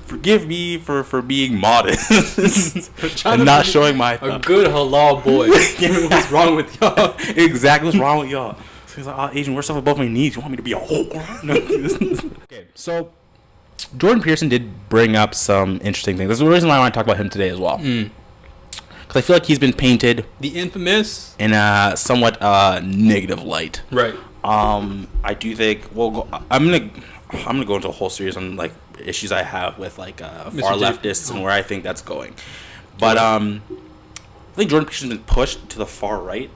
Forgive me for being modest and not showing my a good halal boy. What's wrong with y'all? Exactly, what's wrong with y'all? So he's like, Asian, wear stuff above my knees. You want me to be a whore? Okay, so Jordan Peterson did bring up some interesting things. That's the reason why I want to talk about him today as well. Because I feel like he's been painted the infamous in a somewhat negative light. Right. I do think I'm gonna go into a whole series on like issues I have with like far leftists and where I think that's going. But I think Jordan Peterson's been pushed to the far right.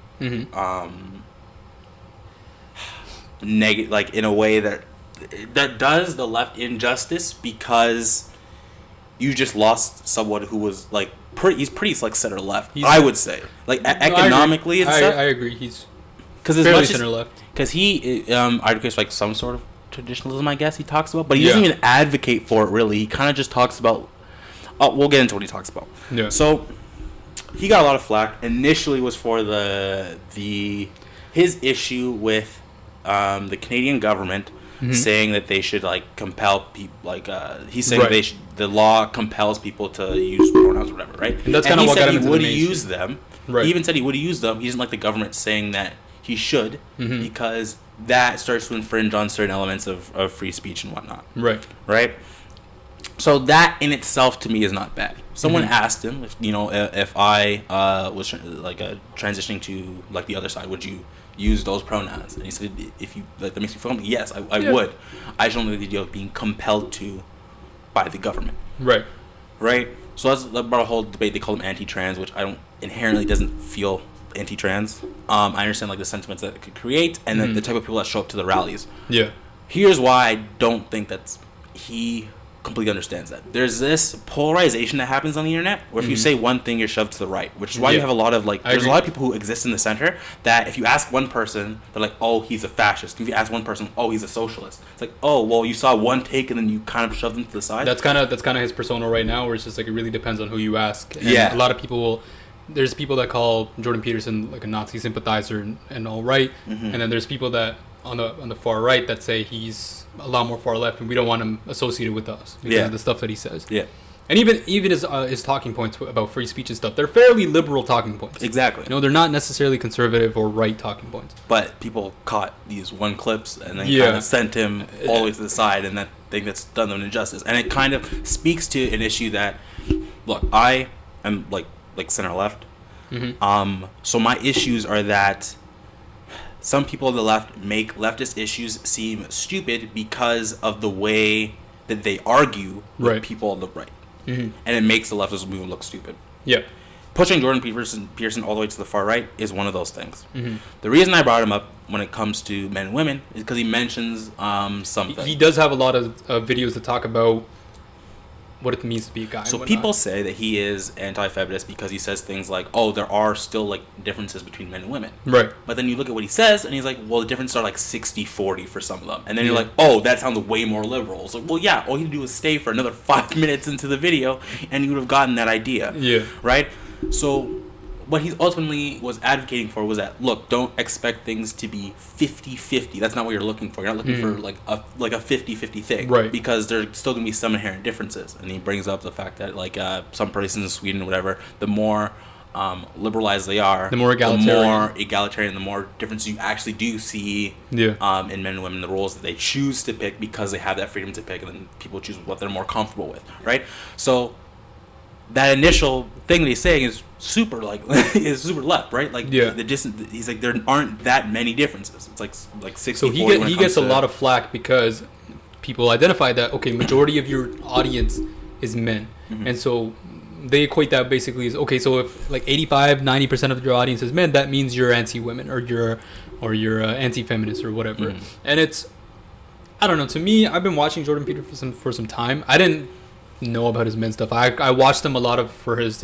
Like in a way that does the left injustice, because you just lost someone who was like he's pretty like center left. I would say like economically and stuff. I agree. He's fairly center left. Because he advocates like some sort of traditionalism, I guess he talks about, but he doesn't even advocate for it really. He kind of just talks about. Oh, we'll get into what he talks about. Yeah. So he got a lot of flack. Initially, was for his issue with the Canadian government saying that they should like compel people. Like he's saying the law compels people to use pronouns or whatever, right? And that's kind of what got him into the mainstream. He would use them. Right. He even said he would use them. He doesn't like the government saying that he should, because that starts to infringe on certain elements of free speech and whatnot. Right. So that in itself to me is not bad. Someone asked him if I was like transitioning to like the other side, would you use those pronouns? And he said, if you that makes you feel comfortable, yes, I would. I just don't like the idea of being compelled to by the government. Right. So that's about a whole debate. They call them anti-trans, which I don't inherently doesn't feel anti-trans. I understand like the sentiments that it could create, and then the type of people that show up to the rallies. Here's why I don't think he completely understands that. There's this polarization that happens on the internet where if you say one thing, you're shoved to the right, which is why you have a lot of like there's a lot of people who exist in the center that if you ask one person, they're like, oh, he's a fascist. If you ask one person, oh, he's a socialist, it's like, oh, well, you saw one take and then you kind of shoved them to the side. That's kind of his persona right now, where it's just like it really depends on who you ask. And a lot of people there's people that call Jordan Peterson like a Nazi sympathizer and all right, and then there's people that on the far right that say he's a lot more far left and we don't want him associated with us because of the stuff that he says. And even his talking points about free speech and stuff, they're fairly liberal talking points. Exactly. They're not necessarily conservative or right talking points. But people caught these one clips and then kind of sent him all the way to the side, and that thing that's done them an injustice. And it kind of speaks to an issue that, look, I am like center left. So my issues are that some people on the left make leftist issues seem stupid because of the way that they argue with people on the right. And it makes the leftist movement look stupid. Pushing Jordan Peterson all the way to the far right is one of those things. The reason I brought him up when it comes to men and women is because he mentions something. He does have a lot of videos that talk about what it means to be a guy. So people say that he is anti-feminist because he says things like, oh, there are still like differences between men and women. But then you look at what he says and he's like, well, the differences are like 60-40 for some of them. And then you're like, oh, that sounds way more liberal. It's like, well, yeah, all you need to do is stay for another 5 minutes into the video and you would have gotten that idea. Right? So what he ultimately was advocating for was that, look, don't expect things to be 50-50. That's not what you're looking for. You're not looking for like a 50-50 thing. Because there's still going to be some inherent differences. And he brings up the fact that like some places in Sweden or whatever, the more liberalized they are, the more egalitarian, the more difference you actually do see in men and women, the roles that they choose to pick because they have that freedom to pick, and then people choose what they're more comfortable with, right? So that initial thing that he's saying is super left, right? Like he's like there aren't that many differences. It's like 60. So he gets a lot of flack because people identify that majority of your audience is men, and so they equate that basically as so if like 85-90% of your audience is men, that means you're anti-women or you're anti-feminist or whatever. And it's, I don't know, to me, I've been watching Jordan Peterson for some time. I didn't know about his men stuff. I watched him a lot for his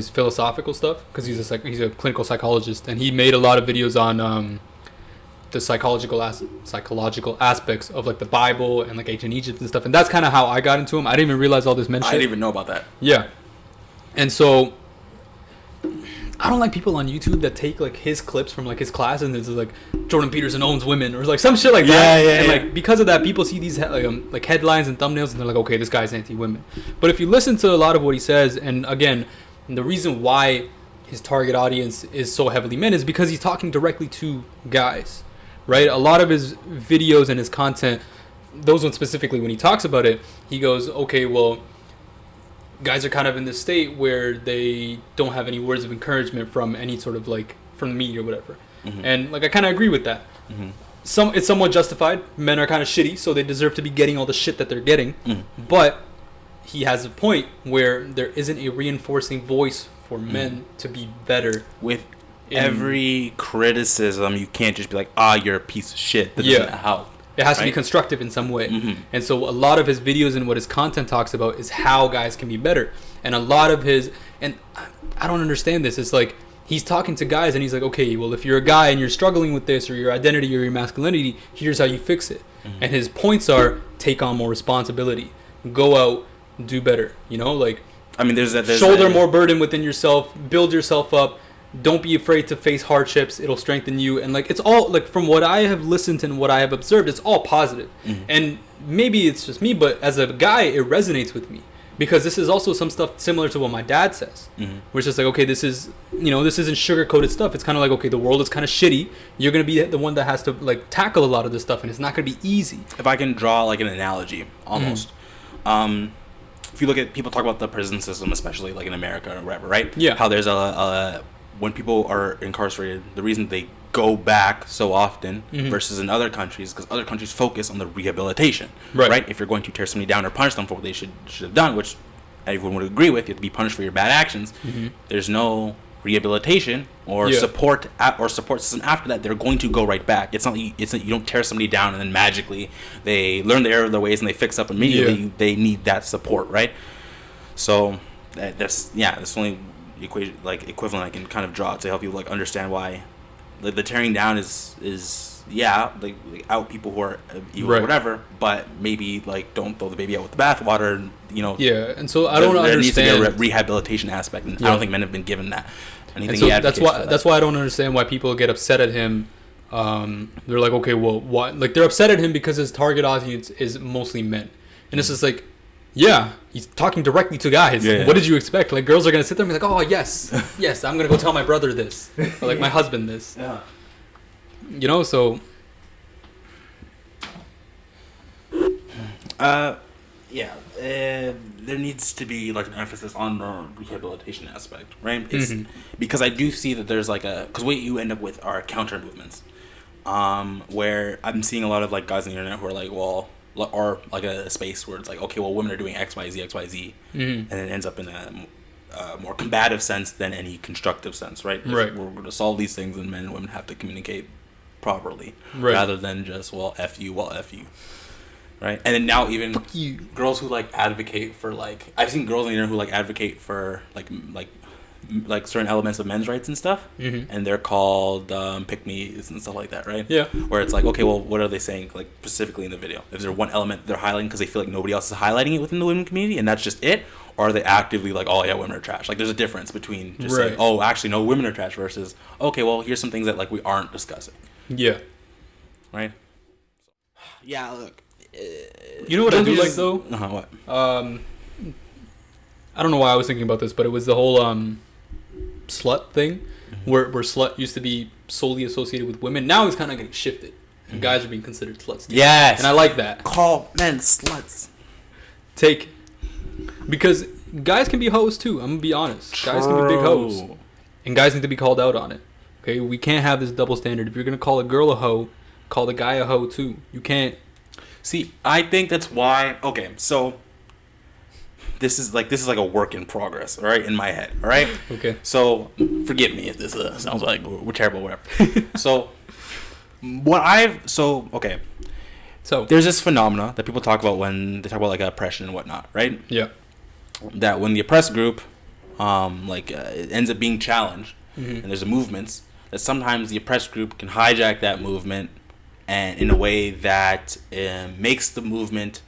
philosophical stuff because he's a clinical psychologist, and he made a lot of videos on the psychological aspects of like the Bible and like ancient Egypt and stuff, and that's kind of how I got into him. I didn't even realize all this mentioned. I didn't even know about that. Yeah, and so I don't like people on YouTube that take like his clips from like his class and it's like Jordan Peterson owns women or like some shit like that. Yeah, and yeah. like because of that, people see these like headlines and thumbnails and they're like, okay, this guy's anti-women. But if you listen to a lot of what he says, and again, the reason why his target audience is so heavily men is because he's talking directly to guys, right? A lot of his videos and his content, those ones specifically, when he talks about it, he goes, okay, well, guys are kind of in this state where they don't have any words of encouragement from any sort of like from the media or whatever. And like I kind of agree with that. It's somewhat justified. Men are kind of shitty, so they deserve to be getting all the shit that they're getting. But he has a point where there isn't a reinforcing voice for men to be better. With every criticism, you can't just be like, you're a piece of shit. That doesn't help. It has to be constructive in some way. And so a lot of his videos and what his content talks about is how guys can be better. And a lot of his, and I don't understand this, it's like he's talking to guys and he's like, okay, well, if you're a guy and you're struggling with this or your identity or your masculinity, here's how you fix it. And his points are take on more responsibility, go out, do better, you know, like, I mean, there's shoulder more burden within yourself, build yourself up, don't be afraid to face hardships, it'll strengthen you. And like, it's all like, from what I have listened to and what I have observed, it's all positive. And maybe it's just me, but as a guy, it resonates with me because this is also some stuff similar to what my dad says, where it's just like, okay, this is, you know, this isn't sugar coated stuff. It's kind of like, okay, the world is kind of shitty, you're gonna be the one that has to like tackle a lot of this stuff, and it's not gonna be easy. If I can draw like an analogy almost, if you look at people talk about the prison system, especially like in America or wherever, right? Yeah. How there's when people are incarcerated, the reason they go back so often versus in other countries, because other countries focus on the rehabilitation, right? If you're going to tear somebody down or punish them for what they should have done, which everyone would agree with, you have to be punished for your bad actions. There's no rehabilitation or support system after that. They're going to go right back. It's not you don't tear somebody down and then magically they learn the error of their ways and they fix up immediately. They need that support, right? So that's the only equivalent I can kind of draw to help you like understand why the tearing down is like out people who are evil or whatever, but maybe like don't throw the baby out with the bathwater, you know. And so I don't understand. There needs to be a rehabilitation aspect, and I don't think men have been given that. And so that's why I don't understand why people get upset at him. They're like, okay, well, why? Like they're upset at him because his target audience is mostly men, and it's just like, yeah, he's talking directly to guys. What did you expect? Like girls are gonna sit there and be like, oh yes, I'm gonna go tell my brother this, or like my husband this. You know, so. There needs to be like an emphasis on the rehabilitation aspect, right? It's because I do see that there's like because what you end up with are counter movements, where I'm seeing a lot of like guys on the internet who are like, well, or like a space where it's like, okay, well, women are doing XYZ, and it ends up in a more combative sense than any constructive sense, right? We're going to solve these things, and men and women have to communicate properly, rather than just F you, right? And then now even girls who like advocate for like, I've seen girls on the internet who like advocate for like certain elements of men's rights and stuff, and they're called pick-me's and stuff like that, right? Where it's like, okay, well, what are they saying like specifically in the video? Is there one element they're highlighting because they feel like nobody else is highlighting it within the women community, and that's just it? Or are they actively like, oh yeah, women are trash? Like there's a difference between just saying, oh, actually no, women are trash, versus, okay, well, here's some things that like we aren't discussing. Right? Yeah, look. You know what I do like though? What? I don't know why I was thinking about this, but it was the whole slut thing, where slut used to be solely associated with women. Now it's kind of getting shifted, and guys are being considered sluts too. Yes, and I like that. Call men sluts. Because guys can be hoes too. I'm gonna be honest. True. Guys can be big hoes, and guys need to be called out on it. Okay, we can't have this double standard. If you're gonna call a girl a hoe, call the guy a hoe too. You can't. See, I think that's why. Okay, so this is like a work in progress, all right, in my head, all right. Okay. So forgive me if this sounds like we're terrible, whatever. So So there's this phenomena that people talk about when they talk about like oppression and whatnot, right? Yeah. That when the oppressed group, it ends up being challenged, and there's movements. that sometimes the oppressed group can hijack that movement, and in a way that makes the movement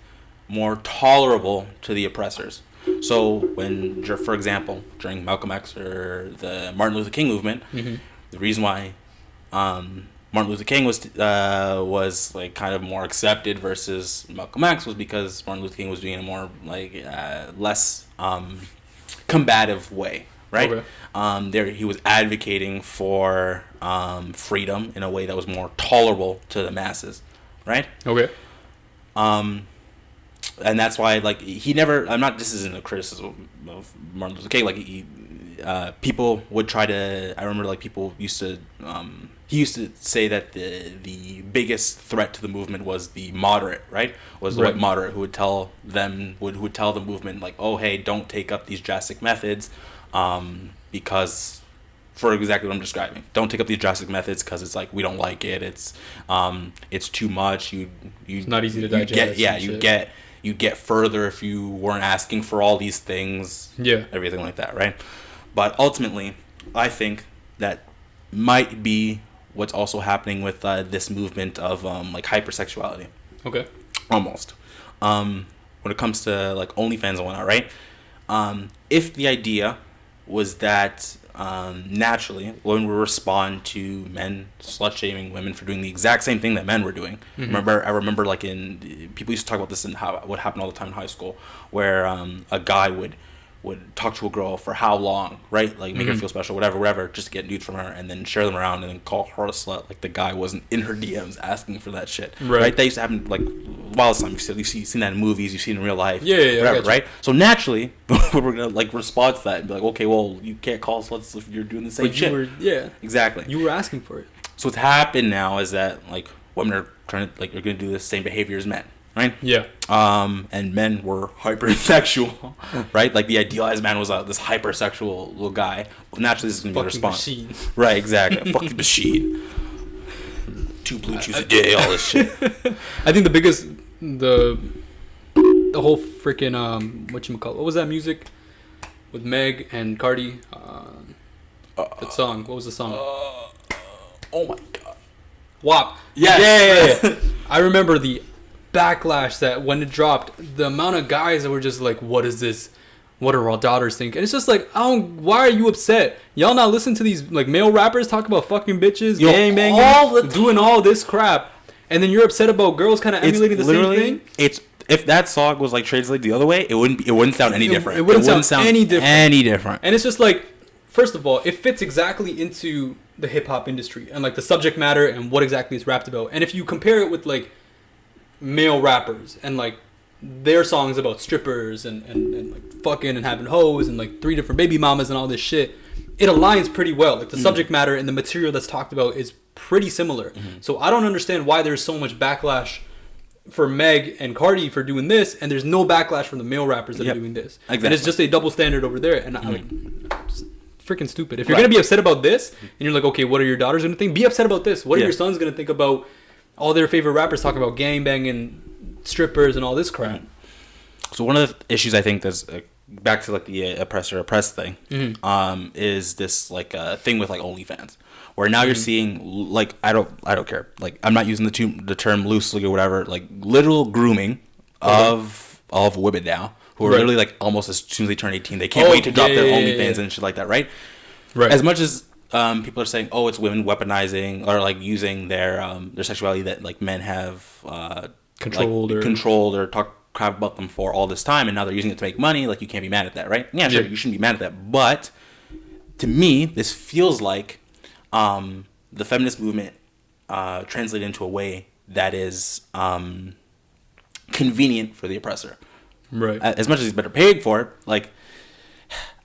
more tolerable to the oppressors. So when, for example, during Malcolm X or the Martin Luther King movement, the reason why Martin Luther King was like kind of more accepted versus Malcolm X was because Martin Luther King was doing a more like less combative way, right? Okay. There he was advocating for freedom in a way that was more tolerable to the masses, right? Okay. And that's why, like, he never. I'm not. This isn't a criticism of Martin Luther King. Like, people would try to. I remember, like, people used to. He used to say that the biggest threat to the movement was the moderate, right? Was the white moderate who would tell them who would tell the movement, like, oh, hey, don't take up these drastic methods, because. For exactly what I'm describing, don't take up these drastic methods because it's like we don't like it. It's too much. It's not easy to digest. You get further if you weren't asking for all these things. Yeah, everything like that, right? But ultimately, I think that might be what's also happening with this movement of like hypersexuality. Okay. Almost. When it comes to like OnlyFans and whatnot, right? If the idea was that naturally, women would respond to men slut shaming women for doing the exact same thing that men were doing. I remember like people used to talk about this in what happened all the time in high school, where a guy would talk to a girl for how long, right? Like make her feel special, whatever, just to get nudes from her and then share them around and then call her a slut. Like the guy wasn't in her DMs asking for that shit, right? That used to happen like wildest time. You've seen that in movies, you've seen it in real life, whatever, right? So naturally, we're gonna like respond to that and be like, okay, well, you can't call sluts if you're doing the same shit. Exactly. You were asking for it. So what's happened now is that like women are trying to like, you're gonna do the same behavior as men. Right? Yeah. And men were hypersexual, right? Like the idealized man was this hypersexual little guy. Well, naturally, this is gonna be a response. Machine. Right? Exactly. Fucking machine. 2 blue chews a day. All this shit. I think the biggest, the whole freaking what was that music with Meg and Cardi? That song. What was the song? Oh my god. WAP. Yes. Yeah. I remember the backlash that when it dropped, the amount of guys that were just like, what is this, what do our daughters think? And it's just like, why are you upset? Y'all not listen to these like male rappers talk about fucking bitches, gang banging, doing all this crap, and then you're upset about girls kind of emulating the same thing? If that song was like translated the other way, it wouldn't sound any different. It wouldn't sound any different. And it's just like, first of all, it fits exactly into the hip hop industry and like the subject matter and what exactly it's rapped about. And if you compare it with like male rappers and like their songs about strippers and like fucking and having hoes and like 3 different baby mamas and all this shit, it aligns pretty well. Like the subject matter and the material that's talked about is pretty similar. So I don't understand why there's so much backlash for Meg and Cardi for doing this, and there's no backlash from the male rappers that are doing this. Exactly. And it's just a double standard over there. And I like, freaking stupid. If you're gonna be upset about this, and you're like, okay, what are your daughters gonna think? Be upset about this. What are your sons gonna think about all their favorite rappers talking about gangbanging, strippers, and all this crap? So one of the issues I think that's back to like the oppressed thing, is this like thing with like OnlyFans, where now you're seeing like I don't care, like I'm not using the term loosely or whatever, like literal grooming of women now who are literally like almost as soon as they turn 18, they can't wait to drop their OnlyFans and shit like that, right? As much as people are saying, oh, it's women weaponizing or like using their sexuality that like men have controlled or talked crap about them for all this time, and now they're using it to make money. Like, you can't be mad at that, right? Yeah, sure, you shouldn't be mad at that. But to me, this feels like the feminist movement translated into a way that is convenient for the oppressor. Right. As much as he's better paid for it, like,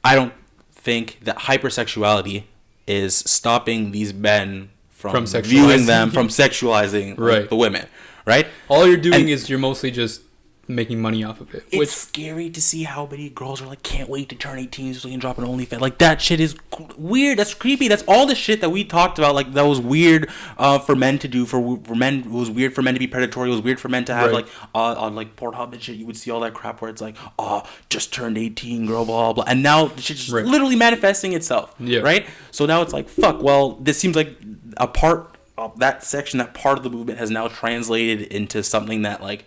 I don't think that hypersexuality is stopping these men from viewing them, from sexualizing the women, right? All you're doing is you're mostly just making money off of it. It's scary to see how many girls are like, can't wait to turn 18 so they can drop an OnlyFans. Like, that shit is weird. That's creepy. That's all the shit that we talked about. Like, that was weird for men to do. For men, it was weird for men to be predatory. It was weird for men to have, like, on, like, Pornhub and shit, you would see all that crap where it's like, oh, just turned 18, girl, blah, blah. And now the shit's just literally manifesting itself. Yeah. Right? So now it's like, fuck, well, this seems like a part of that section, that part of the movement has now translated into something that, like,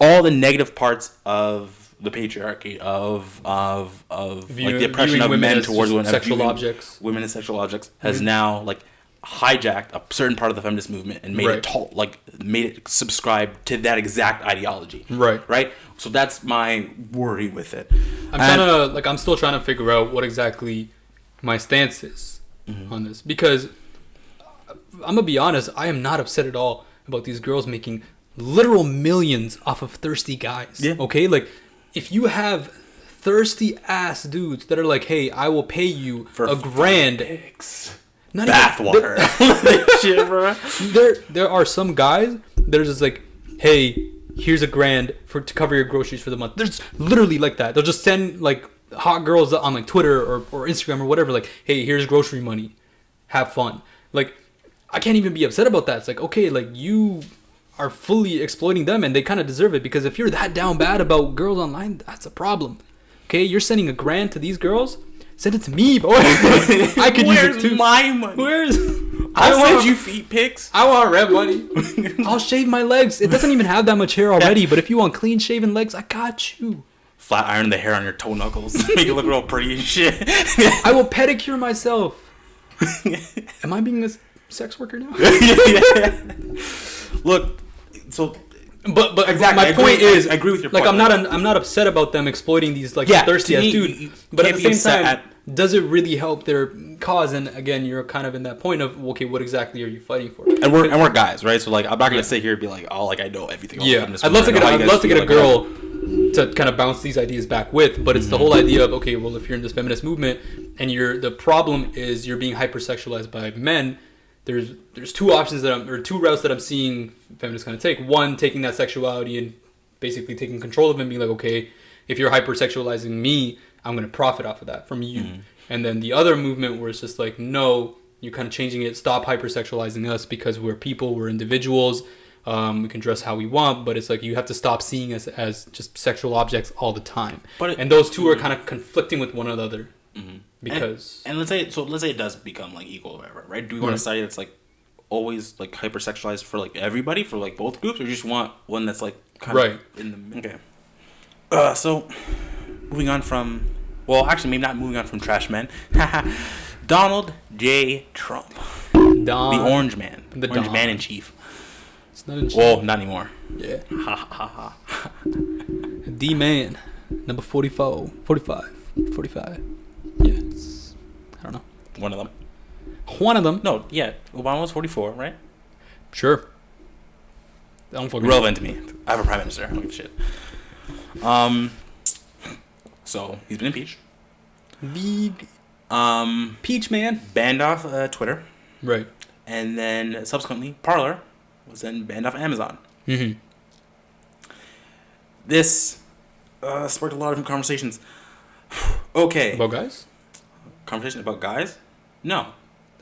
all the negative parts of the patriarchy of like the oppression of men towards women, sexual objects, women as sexual objects, has now like hijacked a certain part of the feminist movement and made it subscribe to that exact ideology. Right. So that's my worry with it. I'm still trying to figure out what exactly my stance is on this, because I'm gonna be honest, I am not upset at all about these girls making literal millions off of thirsty guys. Yeah. Okay? Like, if you have thirsty ass dudes that are like, hey, I will pay you for $1,000. Bathwater. Shit, bro. There are some guys that are just like, hey, here's $1,000 to cover your groceries for the month. There's literally like that. They'll just send like hot girls on like Twitter or Instagram or whatever, like, hey, here's grocery money. Have fun. Like, I can't even be upset about that. It's like, okay, like, you are fully exploiting them, and they kind of deserve it, because if you're that down bad about girls online, that's a problem. Okay, you're sending $1,000 to these girls, send it to me, boy. I could use it too. My money? I'll send you feet pics. I want red money. I'll shave my legs. It doesn't even have that much hair already, but if you want clean shaven legs, I got you. Flat iron the hair on your toe knuckles, make it look real pretty and shit. I will pedicure myself. Am I being a sex worker now? Look, so, but exactly. My point is, I agree with your point. Like, I'm not upset about them exploiting these like thirsty ass dudes. But at the same time, does it really help their cause? And again, you're kind of in that point of, okay, what exactly are you fighting for? And we're guys, right? So like, I'm not gonna sit here and be like, oh, like I know everything. I'd love to get a girl to kind of bounce these ideas back with, but it's the whole idea of, okay, well, if you're in this feminist movement and the problem is you're being hypersexualized by men. There's two options two routes that I'm seeing feminists kind of take. One, taking that sexuality and basically taking control of it and being like, okay, if you're hypersexualizing me, I'm going to profit off of that from you. And then the other movement where it's just like, no, you're kind of changing it. Stop hypersexualizing us, because we're people, we're individuals. We can dress how we want, but it's like you have to stop seeing us as just sexual objects all the time. And those two are kind of conflicting with one another. Because and let's say it does become like equal or whatever, right? Do we want a society that's like always like hypersexualized for like everybody, for like both groups, or you just want one that's like kind of in the middle? Okay. So moving on from, well, actually maybe not moving on from trash men. Donald J. Trump, the Orange Man, the Orange Man in Chief. It's not in chief. Well, not anymore. Yeah. Ha ha ha. D man, number 44, 45, 45. Yes. I don't know. One of them. One of them? No, yeah. Obama was 44, right? Sure. Relevant to me. I have a prime minister. I don't give a shit. So, he's been impeached. Peach man. Banned off Twitter. Right. And then, subsequently, Parler was then banned off Amazon. This sparked a lot of different conversations. Okay. About guys? Conversation about guys? No.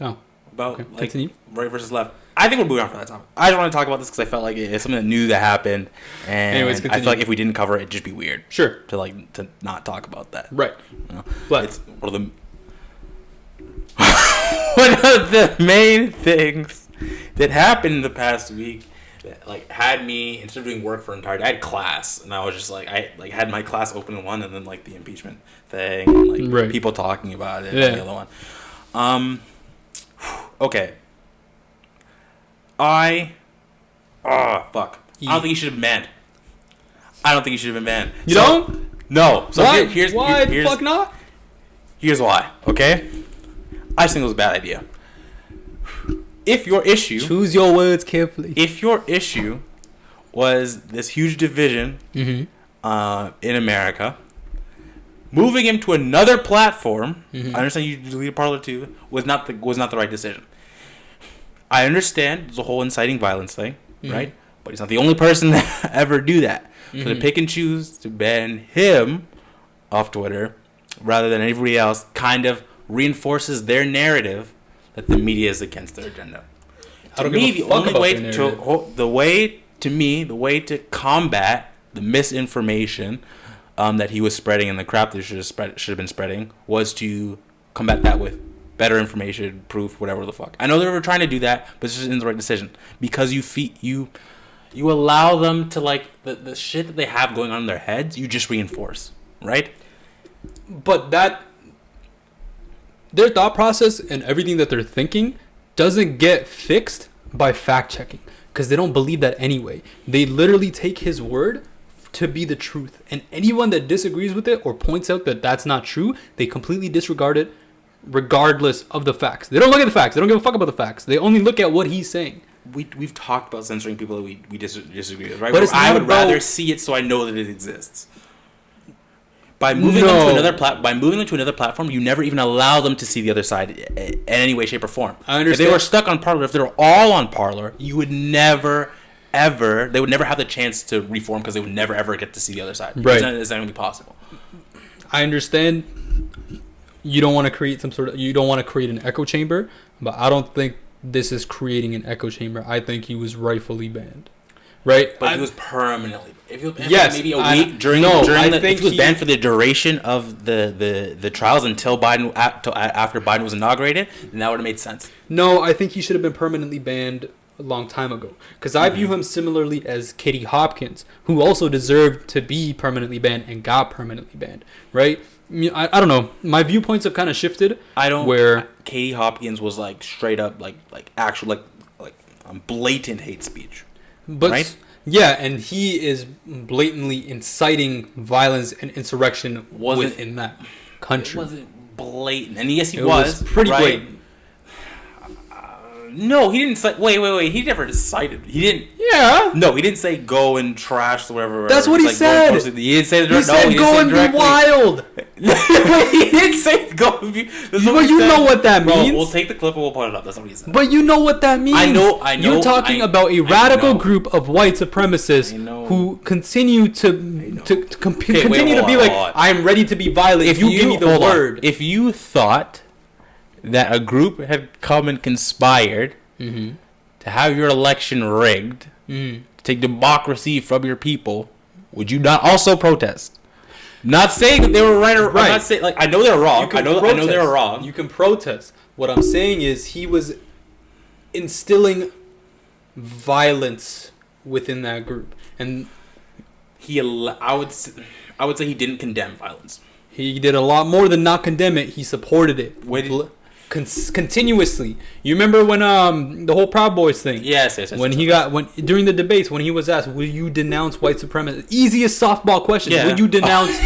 Oh. About like Continue. Right versus left. I think we're moving on from that topic. I don't want to talk about this because I felt like it's something new that happened, and anyways, I feel like if we didn't cover it, it'd just be weird. Sure. To not talk about that. Right. You know? But it's one of the main things that happened in the past week that like had me, instead of doing work for an entire day, I had class, and I was just like, I like had my class open in one, and then like the impeachment thing, and like people talking about it, and the other one. Okay. Fuck. I don't think he should have been banned. I don't think he should have been banned. You don't? No. So why? Here's fuck not? Here's why. Okay. I just think it was a bad idea. If your issue, choose your words carefully. If your issue was this huge division in America, moving him to another platform, I understand you deleted Parler too, was not the right decision. I understand the whole inciting violence thing, right? but he's not the only person to ever do that. So to pick and choose to ban him off Twitter rather than everybody else kind of reinforces their narrative that the media is against their agenda. I don't give a fuck about their narrative. The way to combat the misinformation that he was spreading and the crap that should have been spreading was to combat that with better information, proof, whatever the fuck. I know they were trying to do that, but it's just in the right decision because you allow them to like the shit that they have going on in their heads. You just reinforce, right? But their thought process and everything that they're thinking doesn't get fixed by fact checking because they don't believe that anyway. They literally take his word to be the truth, and anyone that disagrees with it or points out that that's not true, they completely disregard it regardless of the facts. They don't look at the facts. They don't give a fuck about the facts. They only look at what he's saying. We've talked about censoring people that we disagree with, right? But I would rather see it so I know that it exists. By moving them to another platform, you never even allow them to see the other side in any way, shape, or form. I understand. If they were stuck on Parler, if they were all on Parler, you would never, ever, they would never have the chance to reform because they would never, ever get to see the other side. Right. It's not going to be possible. I understand you don't want to create you don't want to create an echo chamber, but I don't think this is creating an echo chamber. I think he was rightfully banned. Right? But he was permanently. If he was banned yes, for maybe a week if he was banned for the duration of the trials until after Biden was inaugurated, then that would have made sense. No, I think he should have been permanently banned a long time ago. Because I view him similarly as Katie Hopkins, who also deserved to be permanently banned and got permanently banned. Right? I don't know. My viewpoints have kind of shifted. Katie Hopkins was like straight up like actual like blatant hate speech. But right? Yeah, and he is blatantly inciting violence and insurrection within that country. It wasn't blatant, and yes, he It was pretty right? blatant. No, he didn't say. Wait. He never decided. He didn't. Yeah. No, he didn't say go and trash whatever. That's what he said. He didn't say. He said go and be wild. He didn't say go and be. But you know what that means. We'll take the clip and we'll put it up. That's not what he said. But you know what that means. I know. You're talking about a radical group of white supremacists who continue to be like, I am ready to be violent. If you give me the word. If you thought that a group had come and conspired to have your election rigged, to take democracy from your people, would you not also protest? Not saying that they were right or right. I'm not saying, like, I know they're wrong. I know they were wrong. You can protest. What I'm saying is he was instilling violence within that group, and I would say he didn't condemn violence. He did a lot more than not condemn it. He supported it. Continuously. You remember when the whole Proud Boys thing? Yes. During the debates when he was asked, "Will you denounce white supremacy?" Easiest softball question. Yeah. Will you denounce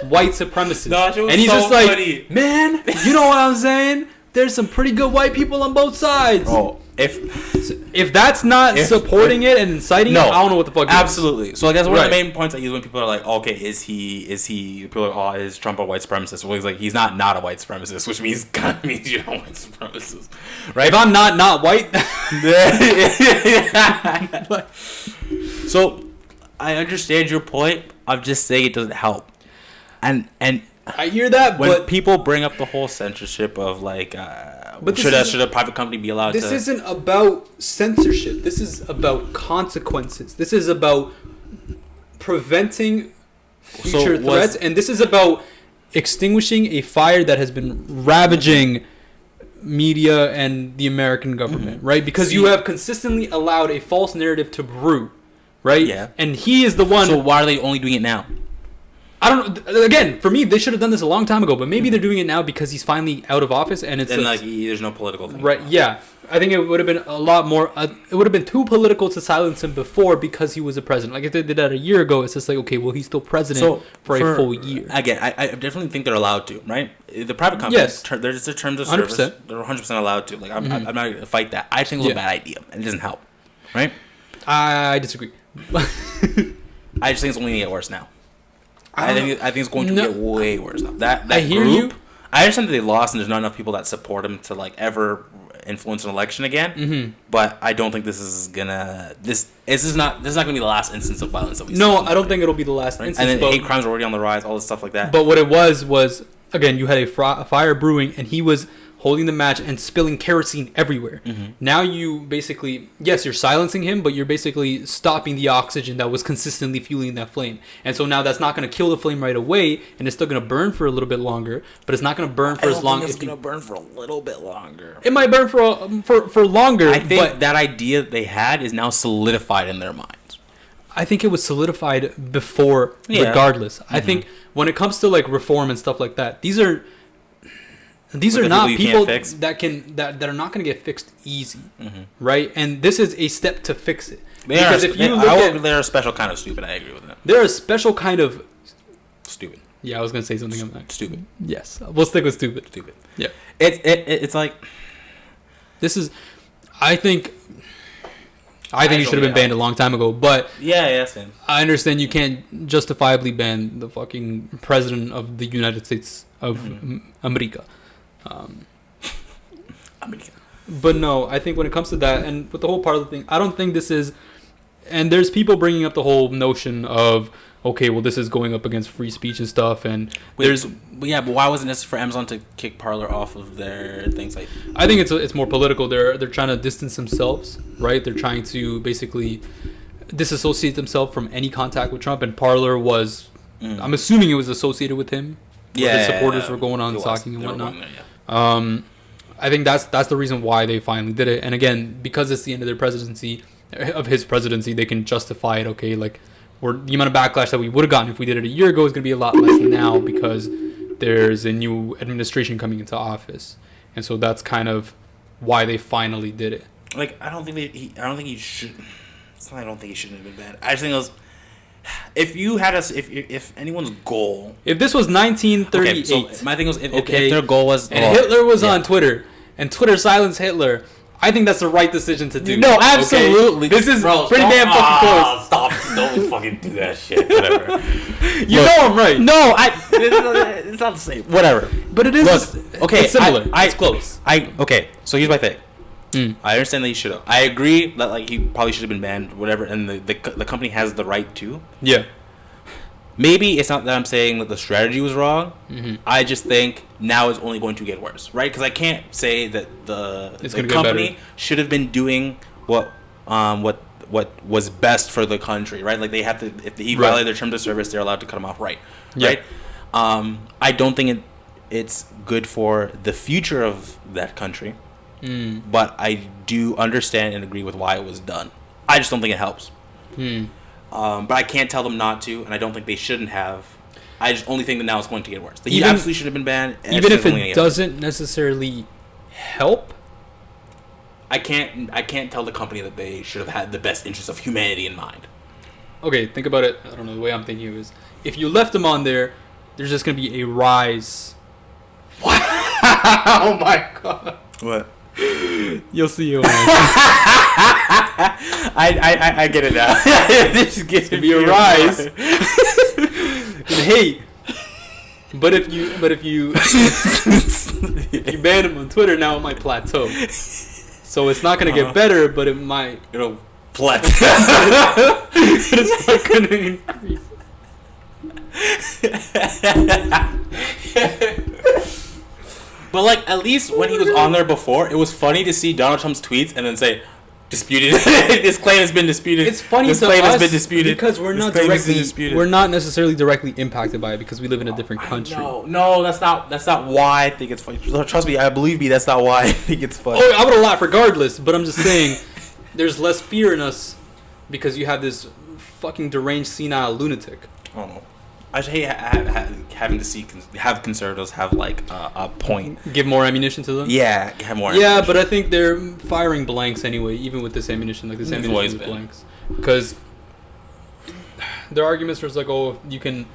white supremacists? And he's just like, funny. Man, you know what I'm saying? There's some pretty good white people on both sides. Oh, if that's not supporting it and inciting it, I don't know what the fuck. Absolutely. So I guess one of the main points I use when people are like, okay, is people are like, is Trump a white supremacist? Well, he's like, he's not a white supremacist, which means kind of means you're not a white supremacist, right? If I'm not white. So I understand your point. I'm just saying it doesn't help, and I hear that, when people bring up the whole censorship of like, should a private company be allowed? This isn't about censorship. This is about consequences. This is about preventing future threats, and this is about extinguishing a fire that has been ravaging media and the American government, right? Because you have consistently allowed a false narrative to brew, right? Yeah. And he is the one. So why are they only doing it now? I don't know. Again, for me, they should have done this a long time ago, but maybe they're doing it now because he's finally out of office and it's there's no political thing. Right? Yeah, I think it would have been a lot more. It would have been too political to silence him before because he was a president. Like if they did that a year ago, it's just like, okay, well, he's still president for a full year. Again, I definitely think they're allowed to, right? The private companies, there's the terms of service. 100%. They're 100% allowed to. Like I'm not going to fight that. I think it's a bad idea and it doesn't help, right? I disagree. I just think it's only going to get worse now. I think it's going to get way worse now. That I hear group, you. I understand that they lost and there's not enough people that support him to like ever influence an election again. But I don't think this is gonna not gonna be the last instance of violence that we see. No, I don't think it'll be the last instance. And then hate crimes are already on the rise, all this stuff like that. But what it was again, you had a fire brewing, and he was holding the match and spilling kerosene everywhere. Now you basically, yes, you're silencing him, but you're basically stopping the oxygen that was consistently fueling that flame. And so now that's not going to kill the flame right away, and it's still going to burn for a little bit longer, but it's not going to burn for as long. It's going to burn for a little bit longer. It might burn for longer. I think that idea that they had is now solidified in their minds. I think it was solidified before, regardless. I think when it comes to like reform and stuff like that, these are not people that are not going to get fixed easy, right? And this is a step to fix it. They're a special kind of stupid. I agree with that. They're a special kind of stupid. Yeah, I was going to say something on that. Stupid. Yes, we'll stick with stupid. Stupid. Yeah. It's like this is. I think he should have been banned a long time ago, but same. I understand you can't justifiably ban the fucking president of the United States of America. But no, I think when it comes to that, and with the whole part of the thing, I don't think this is. And there's people bringing up the whole notion of, okay, well, this is going up against free speech and stuff, and but why wasn't this for Amazon to kick Parler off of their things? Like, I think it's more political. They're trying to distance themselves, right? They're trying to basically disassociate themselves from any contact with Trump, and Parler was, I'm assuming it was associated with him. His supporters were going on talking and whatnot. I think that's the reason why they finally did it. And again, because it's the end of his presidency, they can justify it. Okay, like the amount of backlash that we would have gotten if we did it a year ago is going to be a lot less now because there's a new administration coming into office, and so that's kind of why they finally did it. Like, I don't think he should. I don't think he shouldn't have been banned. I just think it was. If anyone's goal, if this was 1938, okay, so my thing was if their goal was, and Hitler was on Twitter, and Twitter silenced Hitler, I think that's the right decision to do. No, absolutely. Okay? This is pretty damn fucking close. Stop! Don't fucking do that shit. Whatever. Know I'm right. No, it's not the same. Whatever. But it is. Okay, it's similar. It's close. Okay. So here's my thing. I understand that he should have. I agree that like he probably should have been banned, whatever, and the company has the right to. Yeah. Maybe it's not that I'm saying that the strategy was wrong. I just think now it's only going to get worse, right? Because I can't say that the company should have been doing what was best for the country, right? Like they have to, if he violated their terms of service, they're allowed to cut him off, right? Right. I don't think it's good for the future of that country. But I do understand and agree with why it was done. I just don't think it helps. But I can't tell them not to, and I don't think they shouldn't have. I just only think that now it's going to get worse. He absolutely should have been banned. Even if it doesn't necessarily help, I can't tell the company that they should have had the best interests of humanity in mind. Okay, think about it. I don't know, the way I'm thinking of it is, if you left them on there, there's just going to be a rise. Oh my god. What? You'll see you. I get it now. This gets to be a rise in hate. But if you ban him on Twitter, now it might plateau. So it's not gonna get better, but it might plateau. It's not gonna increase. But like, at least when he was on there before, it was funny to see Donald Trump's tweets and then say, disputed. This claim has been disputed. It's funny this claim has been disputed because we're not necessarily directly impacted by it because we live in a different country. No, that's not why I think it's funny. Trust me, believe me, that's not why I think it's funny. Oh, I would have laughed regardless, but I'm just saying, there's less fear in us because you have this fucking deranged senile lunatic. I don't know. I just hate having to have conservatives have like a point. Give more ammunition to them? Yeah, have more ammunition. Yeah, but I think they're firing blanks anyway, even with this ammunition. Like, this ammunition is blanks. Because their arguments are like, oh, you can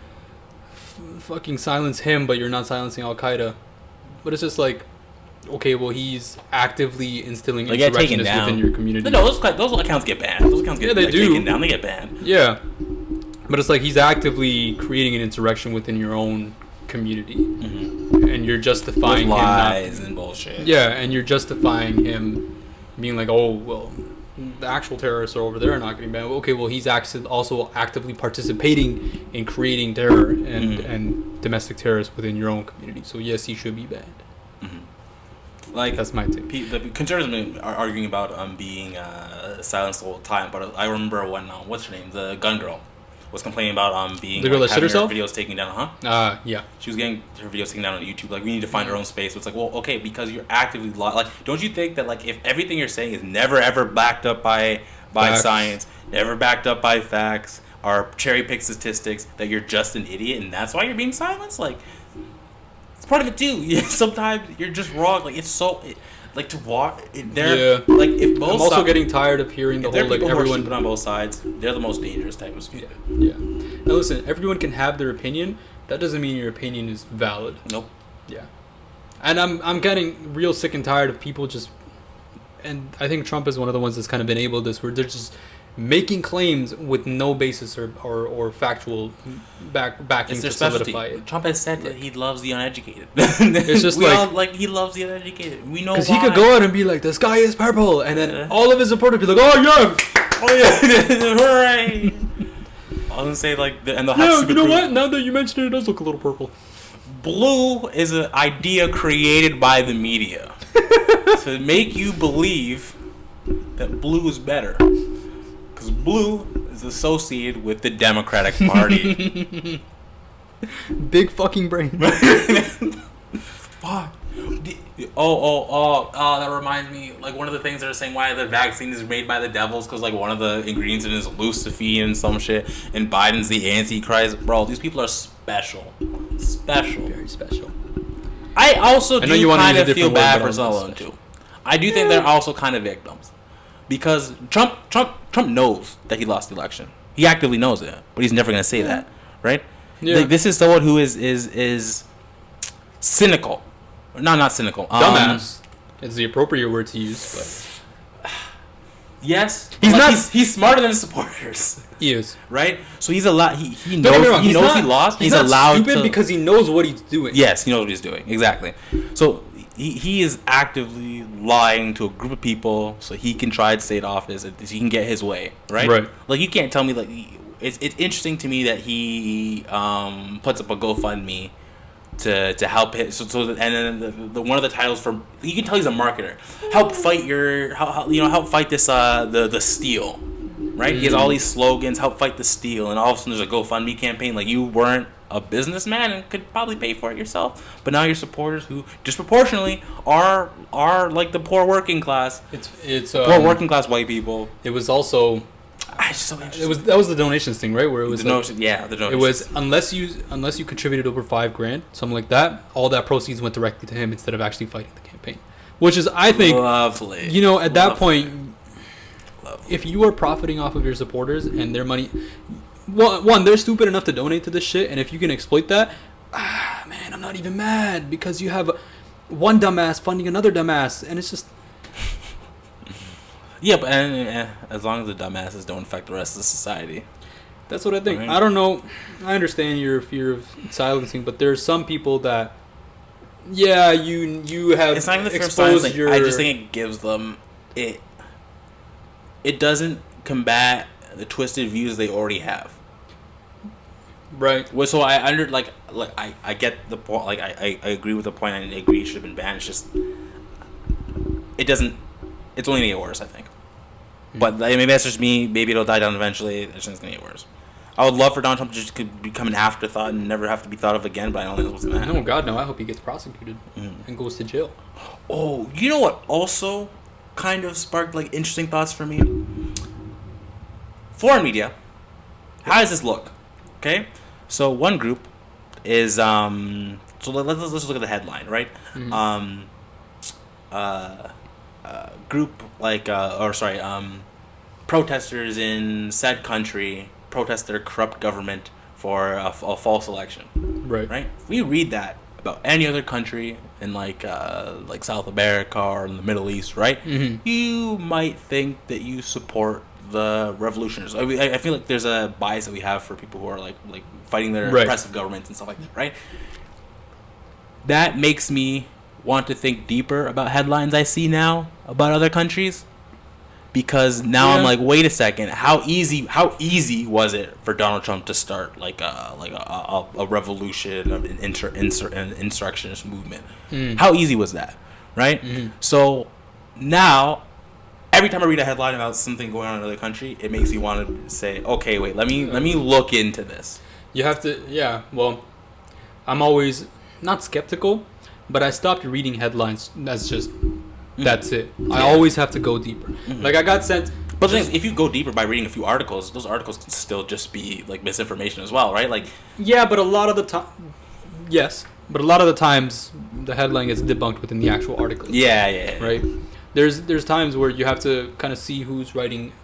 fucking silence him, but you're not silencing Al-Qaeda. But it's just like, okay, well, he's actively instilling insurrectionists within your community. No, those accounts get banned. Those accounts get taken down. They get banned. Yeah. But it's like he's actively creating an insurrection within your own community, Mm-hmm. and you're justifying With him lies and bullshit. Yeah, and you're justifying him being like, oh, well, the actual terrorists are over there and not getting banned. Okay, well, he's also actively participating in creating terror and domestic terrorists within your own community. So yes, he should be banned. Like, that's my take. The conservatives are arguing about being silenced the whole time, but I remember when what's her name, the gun girl, was complaining about being the girl that shit herself, videos taken down. Yeah. She was getting her videos taken down on YouTube. Like, we need to find our own space. So it's like, well, okay, because you're actively like, don't you think that like if everything you're saying is never ever backed up by science, never backed up by facts, or cherry pick statistics, that you're just an idiot and that's why you're being silenced? Like, it's part of it too. Sometimes you're just wrong. Like, it's so. Like, to walk there, like, if both I'm also getting tired of hearing the whole like everyone put on both sides. They're the most dangerous type of stupid. Yeah. Now listen, everyone can have their opinion. That doesn't mean your opinion is valid. Nope. Yeah. And I'm getting real sick and tired of people just, and I think Trump is one of the ones that's kind of enabled this, where they're just making claims with no basis or factual backing to solidify it. Trump has said that he loves the uneducated. It's just he loves the uneducated. We know because he could go out and be like, the sky is purple, and then all of his supporters be like, oh yeah, hooray. I was gonna say like, and they'll have you know what? Now that you mention it, it does look a little purple. Blue is an idea created by the media to make you believe that blue is better. Because blue is associated with the Democratic Party. Big fucking brain. Fuck. That reminds me. Like, one of the things they're saying why the vaccine is made by the devils, because like one of the ingredients in it is lucifine and some shit, and Biden's the Antichrist. Bro, these people are special. Very special. I also do kind of feel bad for some of them too. I do think they're also kind of victims. Because Trump knows that he lost the election. He actively knows it, but he's never gonna say that, right? Yeah. Like, this is someone who is cynical. No, not cynical. Dumbass. It's the appropriate word to use, but yes, he's not. He's smarter than his supporters. He is, right? So he's allowed. He knows. He knows he lost. He's allowed stupid because he knows what he's doing. Yes, he knows what he's doing. Exactly. So he is actively lying to a group of people so he can try to stay in office and he can get his way, right? Right. Like, you can't tell me, like, it's interesting to me that he puts up a GoFundMe to help it. So and then the one of the titles for, you can tell he's a marketer. Help fight help fight this the steal. Right? He has all these slogans, help fight the steal, and all of a sudden there's a GoFundMe campaign. Like, you weren't a businessman and could probably pay for it yourself, but now your supporters, who disproportionately are like the poor working class, it's poor working class white people. It was also, so that was the donations thing, right? Where it was the donations. It was unless you contributed over $5,000, something like that, all that proceeds went directly to him instead of actually fighting the campaign, which is, I think, lovely. At that point, if you are profiting off of your supporters and their money, one, they're stupid enough to donate to this shit, and if you can exploit that, man, I'm not even mad, because you have one dumbass funding another dumbass, and it's just yeah, but as long as the dumbasses don't affect the rest of society. That's what I think. I don't know. I understand your fear of silencing, but there's some people that, you have. It's not even the first exposed time. I just think it gives them it. It doesn't combat the twisted views they already have. Right. Well, so I get the point. Like, I agree with the point. I agree it should have been banned. It's just, it doesn't. It's only gonna get worse, I think. But maybe that's just me. Maybe it'll die down eventually. It's just gonna get worse. I would love for Donald Trump to just become an afterthought and never have to be thought of again. But I don't think that's what's gonna happen. No, God, no. I hope he gets prosecuted and goes to jail. Oh, you know what? Also, kind of sparked like interesting thoughts for me. Foreign media. How does this look? Okay, so one group is so let's look at the headline, right? Group protesters in said country protest their corrupt government for a false election. Right. If we read that about any other country in like South America or in the Middle East, right? Mm-hmm. You might think that you support the revolutionaries. I feel like there's a bias that we have for people who are like fighting their oppressive governments and stuff like that, right? that makes me want to think deeper about headlines I see now about other countries. Because now I'm like, wait a second, how easy was it for Donald Trump to start like a revolution, an insurrectionist movement? How easy was that, right? So now, every time I read a headline about something going on in another country, it makes me want to say, okay, wait, let me look into this. You have to, well, I'm always not skeptical, but I stopped reading headlines. That's it. I always have to go deeper. Like, I got sent... But the thing is, if you go deeper by reading a few articles, those articles can still just be, like, misinformation as well, right? Like... Yeah, but a lot of the time... Yes. But a lot of the times, the headline gets debunked within the actual article. Yeah. Right? There's times where you have to kind of see who's writing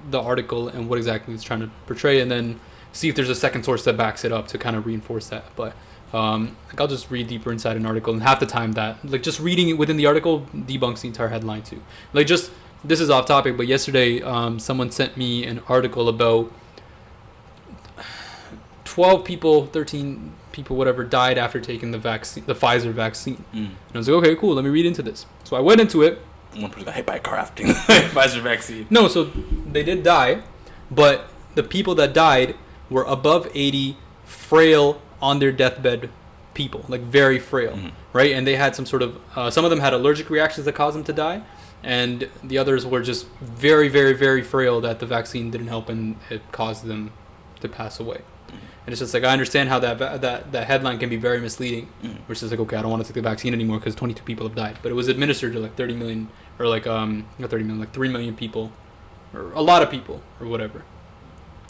the article and what exactly it's trying to portray, and then see if there's a second source that backs it up to kind of reinforce that. But... like, I'll just read deeper inside an article, and half the time that, like, just reading it within the article debunks the entire headline too. Like, just, this is off topic, but yesterday someone sent me an article about 12 people, 13 people, whatever, died after taking the Pfizer vaccine. And I was like, okay, cool, let me read into this. So I went into it. One person got hit by a car after the Pfizer vaccine. No, so they did die, but the people that died were above 80, frail, on their deathbed people, like very frail, right? And they had some sort of, some of them had allergic reactions that caused them to die, and the others were just very, very, very frail that the vaccine didn't help and it caused them to pass away. And it's just like, I understand how that headline can be very misleading, which is like, okay, I don't want to take the vaccine anymore because 22 people have died, but it was administered to like 30 million, or like, not 30 million, like 3 million people, or a lot of people, or whatever.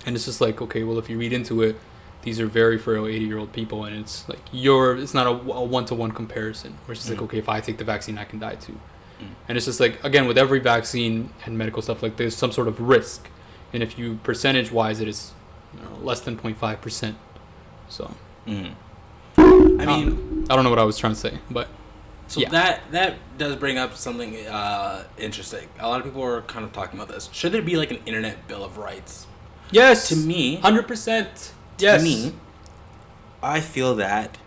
And it's just like, okay, well, if you read into it, these are very frail 80-year-old people, and it's like it's not a one-to-one comparison. Where it's just like, okay, if I take the vaccine, I can die too. And it's just like, again, with every vaccine and medical stuff, like there's some sort of risk, and if you percentage-wise, it is less than 0.5%. So, I mean, I don't know what I was trying to say, but so that does bring up something interesting. A lot of people are kind of talking about this. Should there be like an internet bill of rights? Yes, to me, 100%. Yes. To me, I feel that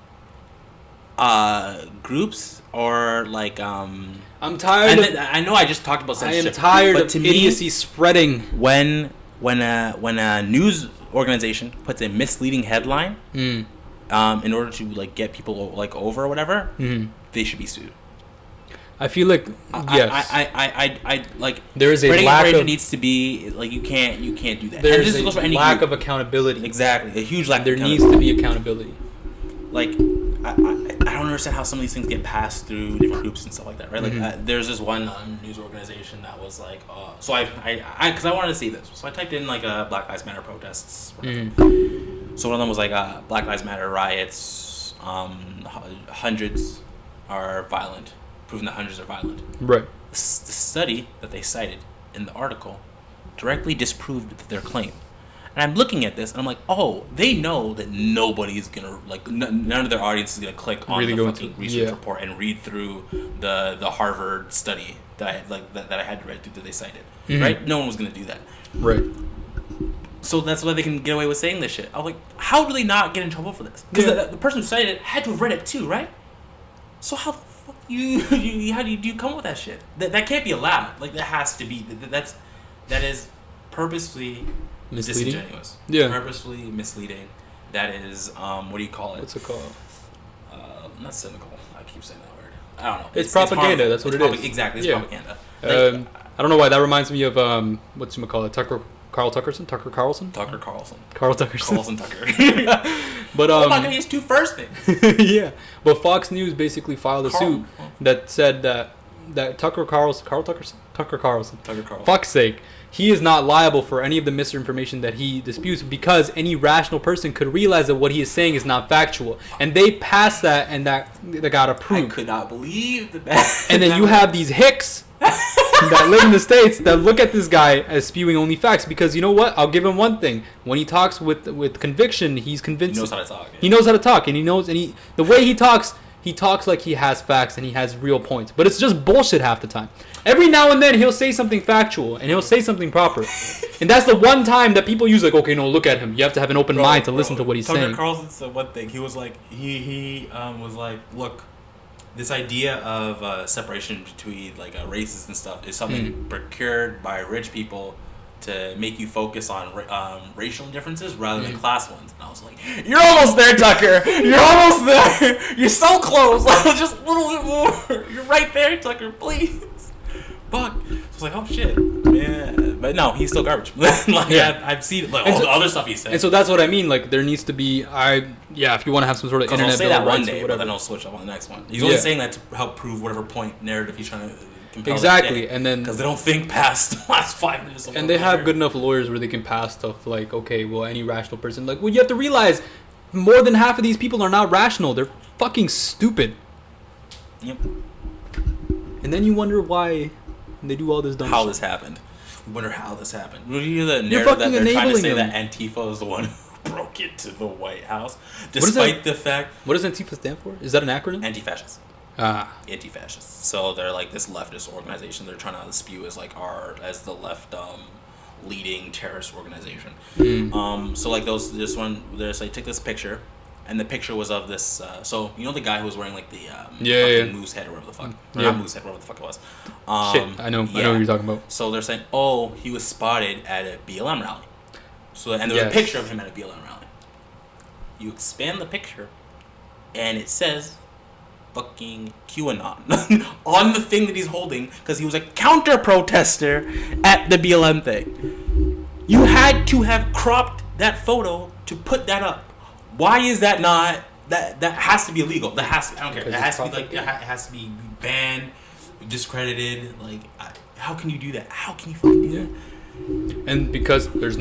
groups are like I'm tired. I know I just talked about censorship. I am tired of idiocy spreading. When a news organization puts a misleading headline, in order to like get people like over or whatever, they should be sued. I feel like yes. I like there is a lack of needs to be like you can't do that. There is a lack of accountability. Exactly, a huge lack. There needs to be accountability. Like I don't understand how some of these things get passed through different groups and stuff like that, right? Like there's this one news organization that was like, so I because I wanted to see this, so I typed in like Black Lives Matter protests. So one of them was like Black Lives Matter riots. Hundreds are violent. Proven that hundreds are violent. Right. The study that they cited in the article directly disproved their claim. And I'm looking at this and I'm like, oh, they know that nobody's gonna like none of their audience is gonna click on the fucking research report and read through the Harvard study that I had to read through that they cited. Right? No one was gonna do that. Right. So that's why they can get away with saying this shit. I'm like, how do they not get in trouble for this? Because the person who cited it had to have read it too, right? So how the fuck how do you come up with that shit? That can't be allowed. Like that has to be that is purposefully misleading? Disingenuous. Yeah. Purposefully misleading. That is what do you call it? What's it called? Not cynical. I keep saying that word. I don't know. It's propaganda. That's what it is. Exactly. It's propaganda. I don't know why that reminds me of whatchamacallit, Carl Tuckerson? Tucker Carlson. Carl Tuckerson. Carlson Tucker. But oh my god, he has two first names. Yeah, but Fox News basically filed a suit that said that Tucker Carlson. Fuck's sake, he is not liable for any of the misinformation that he disputes because any rational person could realize that what he is saying is not factual, and they passed that, and that got approved. I could not believe that. And then you have these hicks that live in the States that look at this guy as spewing only facts because you know what? I'll give him one thing. When he talks with conviction, he's convinced. He knows how to talk. Yeah. He knows how to talk, and the way he talks, he talks like he has facts and he has real points, but it's just bullshit half the time. Every now and then he'll say something factual and he'll say something proper, and that's the one time that people use like, okay, no, look at him. You have to have an open mind to listen to what he's Tucker saying. Carlson said one thing. He was like, he was like, look, this idea of separation between like races and stuff is something procured by rich people to make you focus on racial differences rather than class ones. And I was like, you're almost there, Tucker. You're almost there. You're so close. Just a little bit more. You're right there, Tucker. Please. Fuck. So I was like, oh shit. Yeah. But no, he's still garbage. I've seen like all the other stuff he said. And so that's what I mean. Like there needs to be, if you want to have some sort of internet. I'll say that one day, or but then I'll switch up on the next one. He's only saying that to help prove whatever point narrative he's trying to. Exactly, and then because they don't think past the last 5 minutes. And they have good enough lawyers where they can pass stuff like, okay, well, any rational person, like, well, you have to realize more than half of these people are not rational. They're fucking stupid. Yep. And then you wonder why they do all this dumb shit. This happened. You wonder how this happened. Would you hear the You're narrative that fucking they're trying to enabling say them. that Antifa is the one who broke into the White House, despite the fact. What does Antifa stand for? Is that an acronym? Anti-fascist. Anti-fascists. So they're like this leftist organization. They're trying to spew as like as the left leading terrorist organization. So like this one, there's like take this picture, and the picture was of this. So you know the guy who was wearing like the moose head or whatever the fuck, not moose head, whatever the fuck it was. Shit, I know what you're talking about. So they're saying, oh, he was spotted at a BLM rally. So and there's a picture of him at a BLM rally. You expand the picture, and it says fucking QAnon on the thing that he's holding because he was a counter protester at the BLM thing. You had to have cropped that photo to put that up. Why is that not? That has to be illegal. That has to. I don't care. It has to be like it has to be banned, discredited. Like, how can you do that? How can you fucking do that? And because there's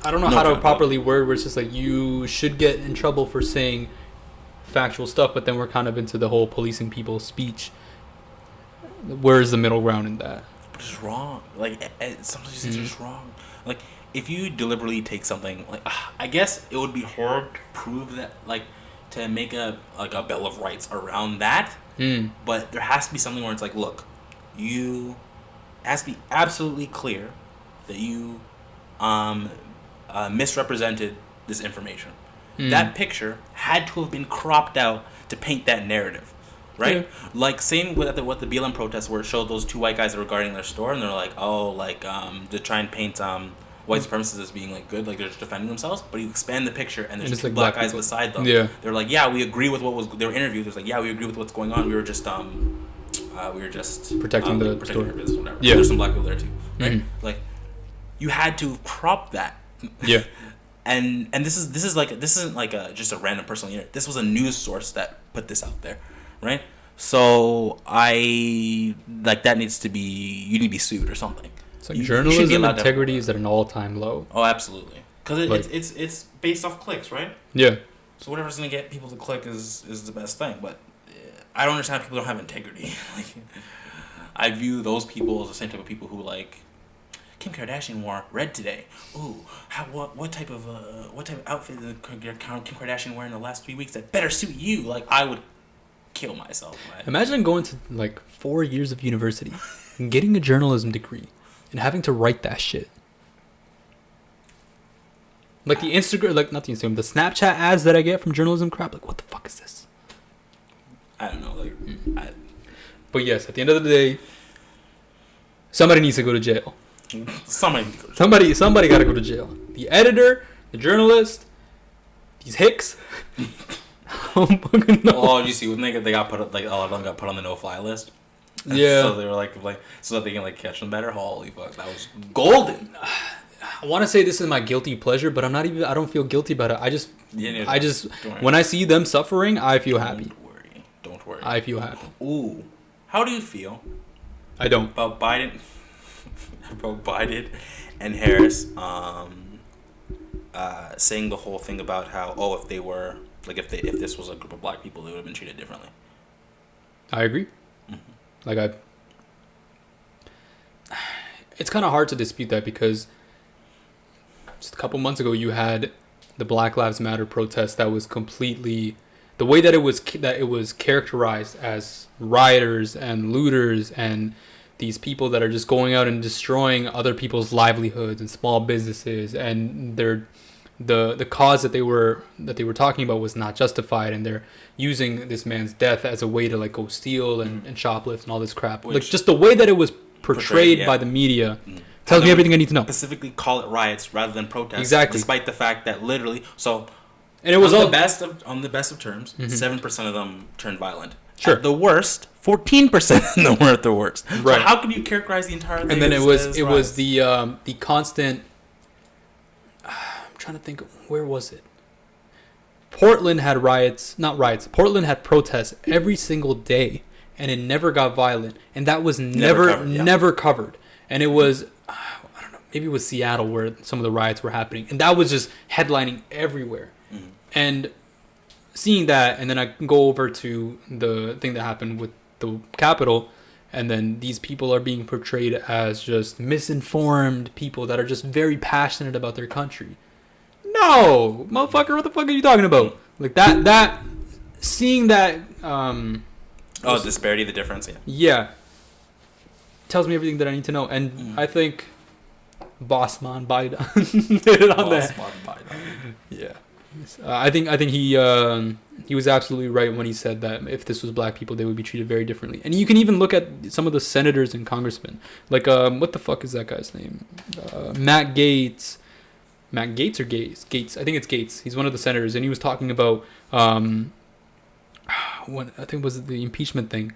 I don't know how to properly word where it's just like you should get in trouble for saying factual stuff, but then we're kind of into the whole policing people's speech. Where is the middle ground in that? But it's wrong. Like sometimes it's just wrong. Like if you deliberately take something, like I guess it would be hard to prove that, like to make a bill of rights around that. But there has to be something where it's like, look, it has to be absolutely clear that you misrepresented this information. That picture had to have been cropped out to paint that narrative, right? Yeah. Like same with what the BLM protests where it showed those two white guys that were guarding their store, and they're like, oh, like to try and paint white supremacists as being like good, like they're just defending themselves. But you expand the picture, and there's two like black guys beside them. Yeah, they're like, yeah, we agree with what was. They were interviewed. They're like, yeah, we agree with what's going on. We were just protecting the store. Business, whatever. Yeah, there's some black people there too, right? Like, you had to crop that. Yeah. And this isn't like just a random personal unit. This was a news source that put this out there, right? So that needs to be, you need to be sued or something. It's like journalism integrity is at an all-time low. Oh, absolutely, because it's based off clicks, right? Yeah. So whatever's gonna get people to click is the best thing. But I don't understand how people don't have integrity. Like, I view those people as the same type of people who like. Kim Kardashian wore red today. Ooh, what type of outfit did Kim Kardashian wear in the last 3 weeks that better suit you? Like, I would kill myself. Man. Imagine going to like 4 years of university, and getting a journalism degree, and having to write that shit. Like the Instagram, like not the Instagram, the Snapchat ads that I get from journalism crap. Like, what the fuck is this? I don't know. Like, but yes, at the end of the day, somebody needs to go to jail. Somebody got to go to jail. The editor, the journalist, these hicks. Oh, you see when they got put, like a lot of them got put on the no-fly list. Yeah. So they were like so that they can like catch them better. Holy fuck, that was golden. I want to say this is my guilty pleasure, but I don't feel guilty about it. I just when I see them suffering, I feel happy. Don't worry. I feel happy. Ooh, how do you feel? I don't. About Biden and Harris saying the whole thing about how if they were like if this was a group of black people, they would have been treated differently. I agree. Like it's kind of hard to dispute that because just a couple months ago, you had the Black Lives Matter protest that was completely the way that it was characterized as rioters and looters and these people that are just going out and destroying other people's livelihoods and small businesses, and the cause that they were talking about was not justified, and they're using this man's death as a way to like go steal and shoplift and all this crap. Like just the way that it was portrayed by the media tells me everything I need to know. Specifically, call it riots rather than protests. Exactly. Despite the fact that literally, and it was on the best of terms, 7% of them turned violent. Sure. At the worst, 14% of them were at the worst. Right. So how can you characterize the entire thing? And then it was the constant. I'm trying to think. Where was it? Portland had Portland had protests every single day, and it never got violent, and that was never covered. And it was, I don't know, maybe it was Seattle where some of the riots were happening, and that was just headlining everywhere. Mm-hmm. And seeing that, and then I can go over to the thing that happened with the Capitol, and then these people are being portrayed as just misinformed people that are just very passionate about their country. No, motherfucker, what the fuck are you talking about? Like that seeing that disparity, the difference, yeah, tells me everything that I need to know. And I think Bossman Biden did it on that. Yeah. I think he was absolutely right when he said that if this was black people, they would be treated very differently. And you can even look at some of the senators and congressmen, like what the fuck is that guy's name? Matt Gaetz or Gates? I think it's Gates. He's one of the senators, and he was talking about I think it was the impeachment thing,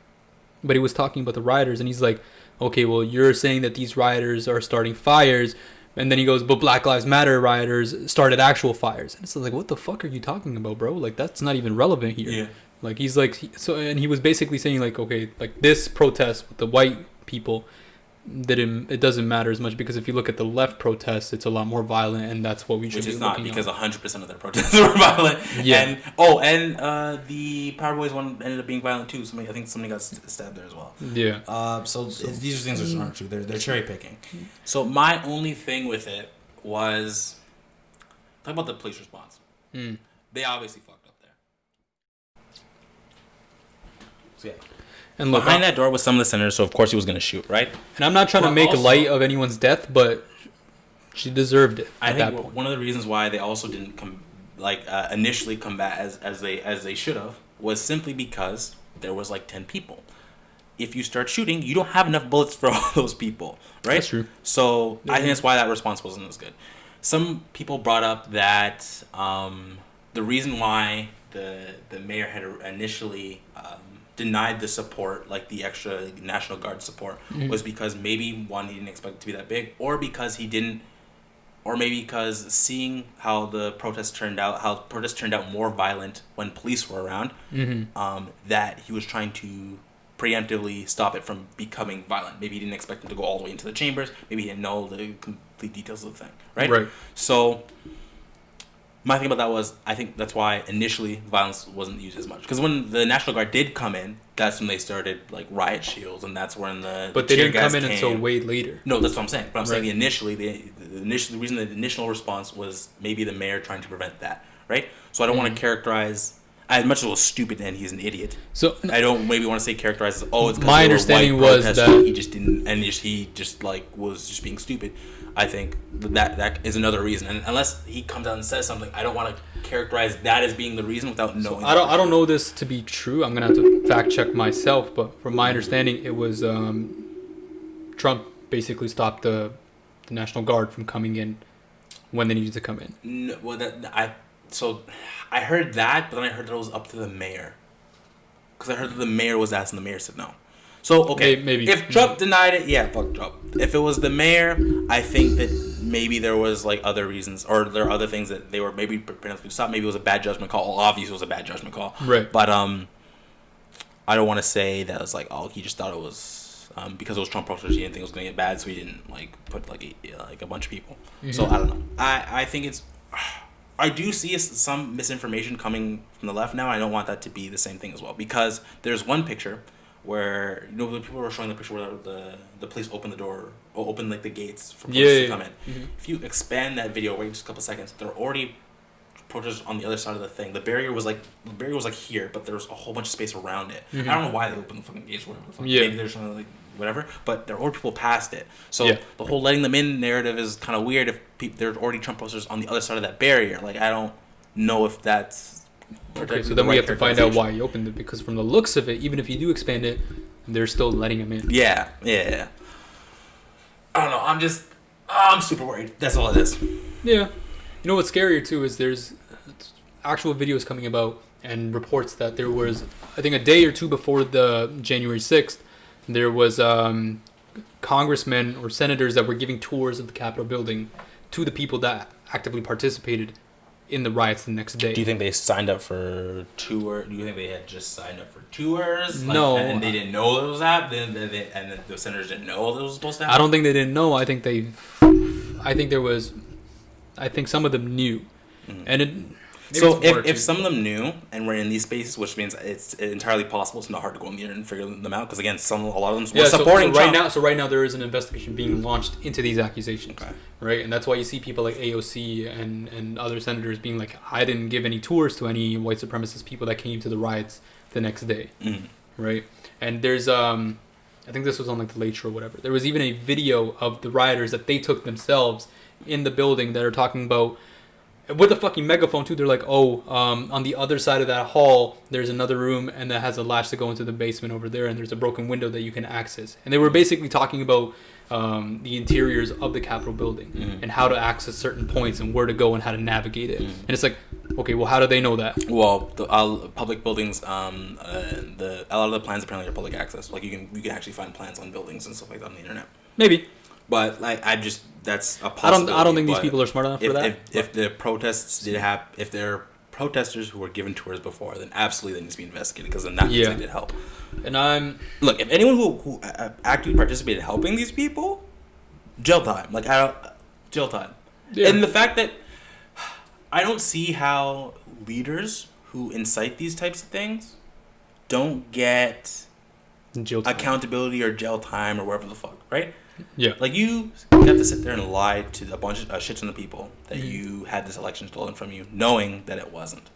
but he was talking about the rioters, and he's like, okay, well, you're saying that these rioters are starting fires. And then he goes, but Black Lives Matter rioters started actual fires. And it's like, what the fuck are you talking about, bro? Like, that's not even relevant here. Yeah. Like, he's like, and he was basically saying, like, okay, like this protest with the white people, it doesn't matter as much, because if you look at the left protests, it's a lot more violent, and that's what we should be looking at. Which is not, because 100% of their protests were violent. Yeah. And the Power Boys one ended up being violent too. I think somebody got stabbed there as well. Yeah. So these things aren't true. They're cherry picking. So my only thing with it was talk about the police response. They obviously fucked up there. So yeah. And look, behind that door was some of the senators, so of course he was going to shoot, right? And I'm not trying to make light of anyone's death, but she deserved it. I think one of the reasons why they also didn't initially combat as they should have was simply because there was like 10 people. If you start shooting, you don't have enough bullets for all those people, right? That's true. So I think that's why that response wasn't as good. Some people brought up that the reason why the mayor had initially denied the support, like the extra National Guard support, was because maybe one, he didn't expect it to be that big, or because maybe because seeing how protests turned out more violent when police were around, that he was trying to preemptively stop it from becoming violent. Maybe he didn't expect them to go all the way into the chambers. Maybe he didn't know the complete details of the thing, right? Right. So my thing about that was, I think that's why initially violence wasn't used as much. Because when the National Guard did come in, that's when they started like riot shields, and that's when But they didn't come in until way later. No, that's what I'm saying. But I'm saying the reason the initial response was maybe the mayor trying to prevent that, right? So I don't want to characterize, as much as it was stupid and he's an idiot. So I don't maybe want to say characterize as, it's because my understanding was that he just didn't, and he just like was just being stupid. I think that is another reason, and unless he comes out and says something, I don't want to characterize that as being the reason without knowing. I don't know this to be true. I'm gonna have to fact check myself, but from my understanding, it was Trump basically stopped the National Guard from coming in when they needed to come in. No, well, I heard that, but then I heard that it was up to the mayor, because I heard that the mayor was asked, and the mayor said no. So, okay, maybe if Trump denied it, yeah, fuck Trump. If it was the mayor, I think that maybe there was like other reasons, or there are other things that they were maybe prepared to stop. Maybe it was a bad judgment call. Well, obviously it was a bad judgment call. Right. But I don't want to say that it was like, he just thought it was because it was Trump protesters, he didn't think it was going to get bad, so he didn't like put like a bunch of people. Mm-hmm. So I don't know. I think it's. I do see some misinformation coming from the left now. I don't want that to be the same thing as well, because there's one picture where the people were showing the picture where the police opened the door, or opened like the gates for Yeah, police yeah, to come in. Mhm. If you expand that video, wait just a couple seconds, there are already protesters on the other side of the thing. The barrier was like here, but there was a whole bunch of space around it. Mhm. I don't know why they opened the fucking gates, whatever the fuck. Yeah. Maybe they're trying to like whatever, but there are already people past it. So Yeah. the whole letting them in narrative is kind of weird if there's already Trump posters on the other side of that barrier. Like, I don't know if that's Okay, so then we have to find out why he opened it, because from the looks of it, even if you do expand it, they're still letting him in. Yeah. I don't know. I'm super worried. That's all it is. Yeah. You know what's scarier too is there's actual videos coming about and reports that there was, I think a day or two before the January 6th, there was congressmen or senators that were giving tours of the Capitol building to the people that actively participated in the riots the next day. Do you think they signed up for tour? Do you think they had just signed up for tours? No. And they didn't know that was happening? And the senators didn't know that was supposed to happen? I don't think they didn't know. I think some of them knew. Mm-hmm. And it... So if some of them knew and were in these spaces, which means it's entirely possible, it's not hard to go in there and figure them out, because again, a lot of them were supporting Trump. Right now there is an investigation being launched into these accusations, Okay. right? And that's why you see people like AOC and other senators being like, I didn't give any tours to any white supremacist people that came to the riots the next day, right? And there's I think this was on like the Late Show or whatever. There was even a video of the rioters that they took themselves in the building that are talking about. With a fucking megaphone too, they're like, on the other side of that hall, there's another room, and that has a latch to go into the basement over there, and there's a broken window that you can access. And they were basically talking about the interiors of the Capitol building and how to access certain points and where to go and how to navigate it. And it's like, okay, well, how do they know that? Well, the public buildings, a lot of the plans apparently are public access. Like, you can actually find plans on buildings and stuff like that on the internet. Maybe. But like, that's a possibility. I don't think these people are smart enough for that. If the protests did happen, if there are protesters who were given tours before, then absolutely they need to be investigated, because then that means they did help. And look, if anyone who actively participated helping these people, jail time. Like, jail time. Yeah. And the fact that I don't see how leaders who incite these types of things don't get jail time. Accountability or jail time or whatever the fuck, right? Yeah. Like, you got to sit there and lie to a bunch of shit ton of people that you had this election stolen from you, knowing that it wasn't.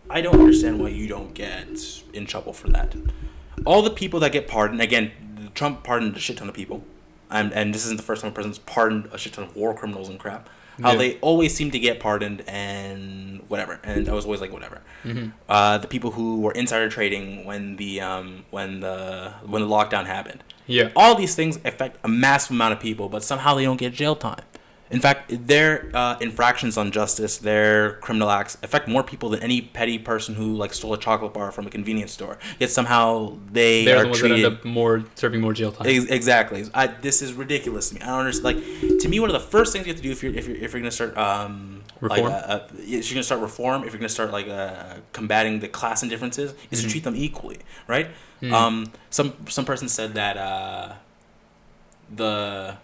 I don't understand why you don't get in trouble for that. All the people that get pardoned, again, Trump pardoned a shit ton of people, and this isn't the first time a president's pardoned a shit ton of war criminals and crap. How they always seem to get pardoned and whatever, and I was always like whatever. The people who were insider trading when the lockdown happened. Yeah, all these things affect a massive amount of people, but somehow they don't get jail time. In fact, their infractions on justice, their criminal acts, affect more people than any petty person who like stole a chocolate bar from a convenience store. Yet somehow they're the ones treated that end up serving more jail time. Exactly. This is ridiculous to me. I don't understand. Like, to me, one of the first things you have to do if you're gonna start reform, if you're gonna start reform, if you're gonna start combating the class indifferences, is to treat them equally, right? Some person said that the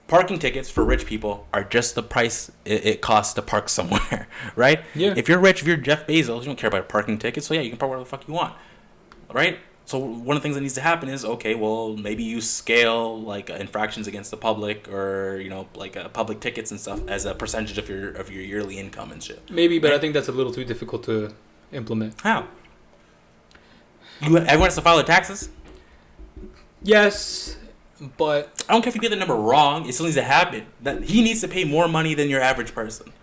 parking tickets for rich people are just the price it costs to park somewhere, right? Yeah. If you're rich, if you're Jeff Bezos, you don't care about a parking ticket, so yeah, you can park wherever the fuck you want, right? So one of the things that needs to happen is, okay, well, maybe you scale infractions against the public, or public tickets and stuff as a percentage of your yearly income and shit. Maybe, but right? I think that's a little too difficult to implement. How? Everyone has to file their taxes? Yes. But I don't care if you get the number wrong. It still needs to happen. That he needs to pay more money than your average person.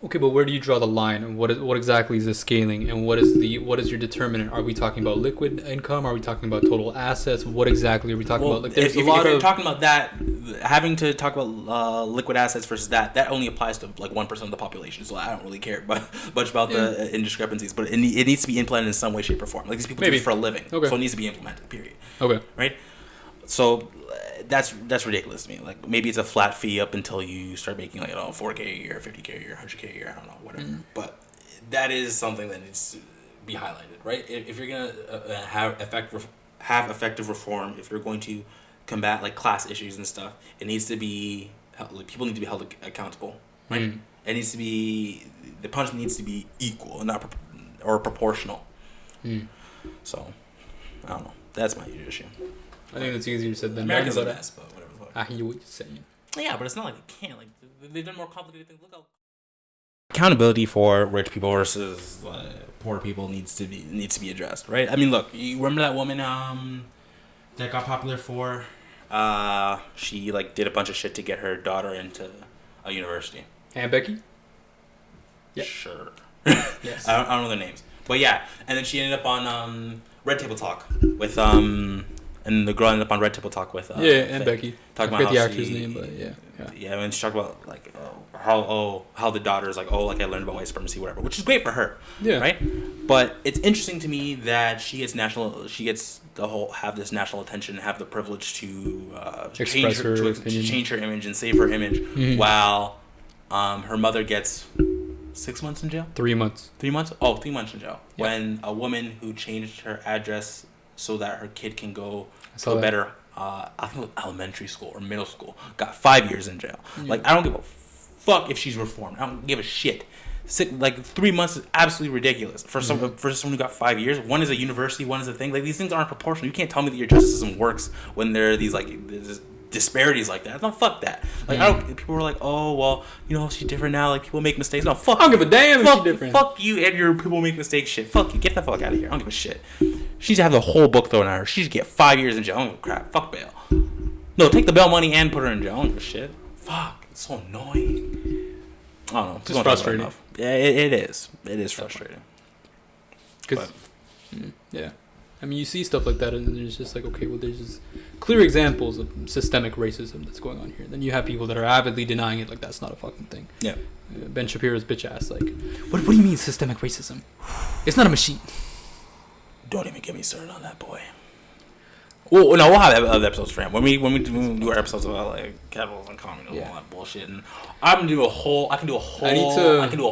Okay, but where do you draw the line? And what exactly is the scaling? And what is your determinant? Are we talking about liquid income? Are we talking about total assets? What exactly are we talking about? If you're talking about that, having to talk about liquid assets versus that only applies to 1% of the population. So I don't really care much about the indiscrepancies. But it needs to be implemented in some way, shape, or form. Like, these people do it for a living, so it needs to be implemented. Period. Okay. Right. So that's ridiculous to me. Like, maybe it's a flat fee up until you start making $4K a year, $50K a year, $100K a year. I don't know, whatever. But that is something that needs to be highlighted, right? If you're gonna have effective reform, if you're going to combat class issues and stuff, it needs to be people need to be held accountable, right? It needs to be, the punishment needs to be equal and not or proportional. So, I don't know. That's my huge issue. I think that's easier said than America's a done. mess, but whatever. I hear what you're saying. Yeah, but it's not like they can't. Like they've done more complicated things. Look how accountability for rich people versus poor people needs to be addressed, right? I mean, look, you remember that woman that got popular for she like did a bunch of shit to get her daughter into a university. And Becky? Yeah. Sure. Yes. I don't know their names, but yeah, and then she ended up on Red Table Talk with and the girl ended up on Red Table Talk with and Becky. Talking I about forget how the actor's name, but yeah, and she talked about like how the daughter's like, oh, like I learned about white supremacy, whatever, which is great for her, right? But it's interesting to me that she gets have this national attention, have the privilege to change her image and save her image, while her mother gets 6 months in jail. 3 months. 3 months? Oh, 3 months in jail. Yeah. When a woman who changed her address so that her kid can go to a better, I think it was elementary school or middle school, got 5 years in jail. Yeah. Like, I don't give a fuck if she's reformed. I don't give a shit. 3 months is absolutely ridiculous for someone who got 5 years. One is a university, one is a thing. Like, these things aren't proportional. You can't tell me that your justice system works when there are these disparities like that. No, fuck that. Like, I don't. People were like, oh well, she's different now. Like, people make mistakes. No, fuck. I don't give a damn if she's different. Fuck you and your people make mistakes shit. Fuck you. Get the fuck out of here. I don't give a shit. She should have the whole book thrown at her. She should get 5 years in jail. I don't give a crap. Fuck bail. No, take the bail money and put her in jail. I don't give a shit. Fuck. It's so annoying. I don't know. It's just frustrating. Yeah, it is. It is frustrating. Yeah. I mean, you see stuff like that, and there's just like, okay, well, there's just clear examples of systemic racism that's going on here. Then you have people that are avidly denying it, like that's not a fucking thing. Yeah. Ben Shapiro's bitch ass, like, what do you mean systemic racism? It's not a machine. Don't even get me started on that, boy. Well, no, we'll have other episodes for him when we do our episodes about like capitalism and communism and all that bullshit. And I'm gonna do a whole. We can do a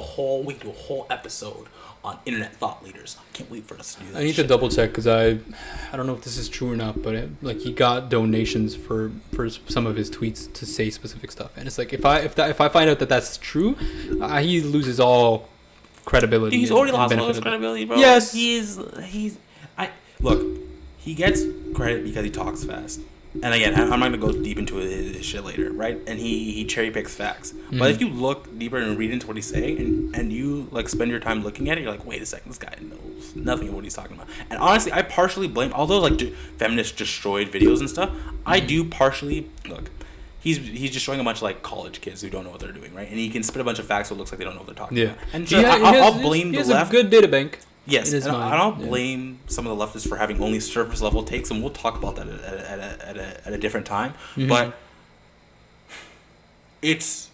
whole episode on internet thought leaders. I can't wait for us to do that. I need to double check because I don't know if this is true or not, but he got donations for some of his tweets to say specific stuff, and it's like if I find out that that's true, he loses all credibility. He's already lost all his credibility, bro. Yes, look. He gets credit because he talks fast. And again, I'm not going to go deep into his shit later, right? And he cherry picks facts. But if you look deeper and read into what he's saying and you like spend your time looking at it, you're like, wait a second, this guy knows nothing of what he's talking about. And honestly, I partially blame, although like feminists destroyed videos and stuff, I do partially, look, he's destroying a bunch of like college kids who don't know what they're doing, right? And he can spit a bunch of facts so it looks like they don't know what they're talking about. And so I'll blame the left. He has a good data bank. Yes, and I'll blame some of the leftists for having only surface level takes, and we'll talk about that at a different time. But it's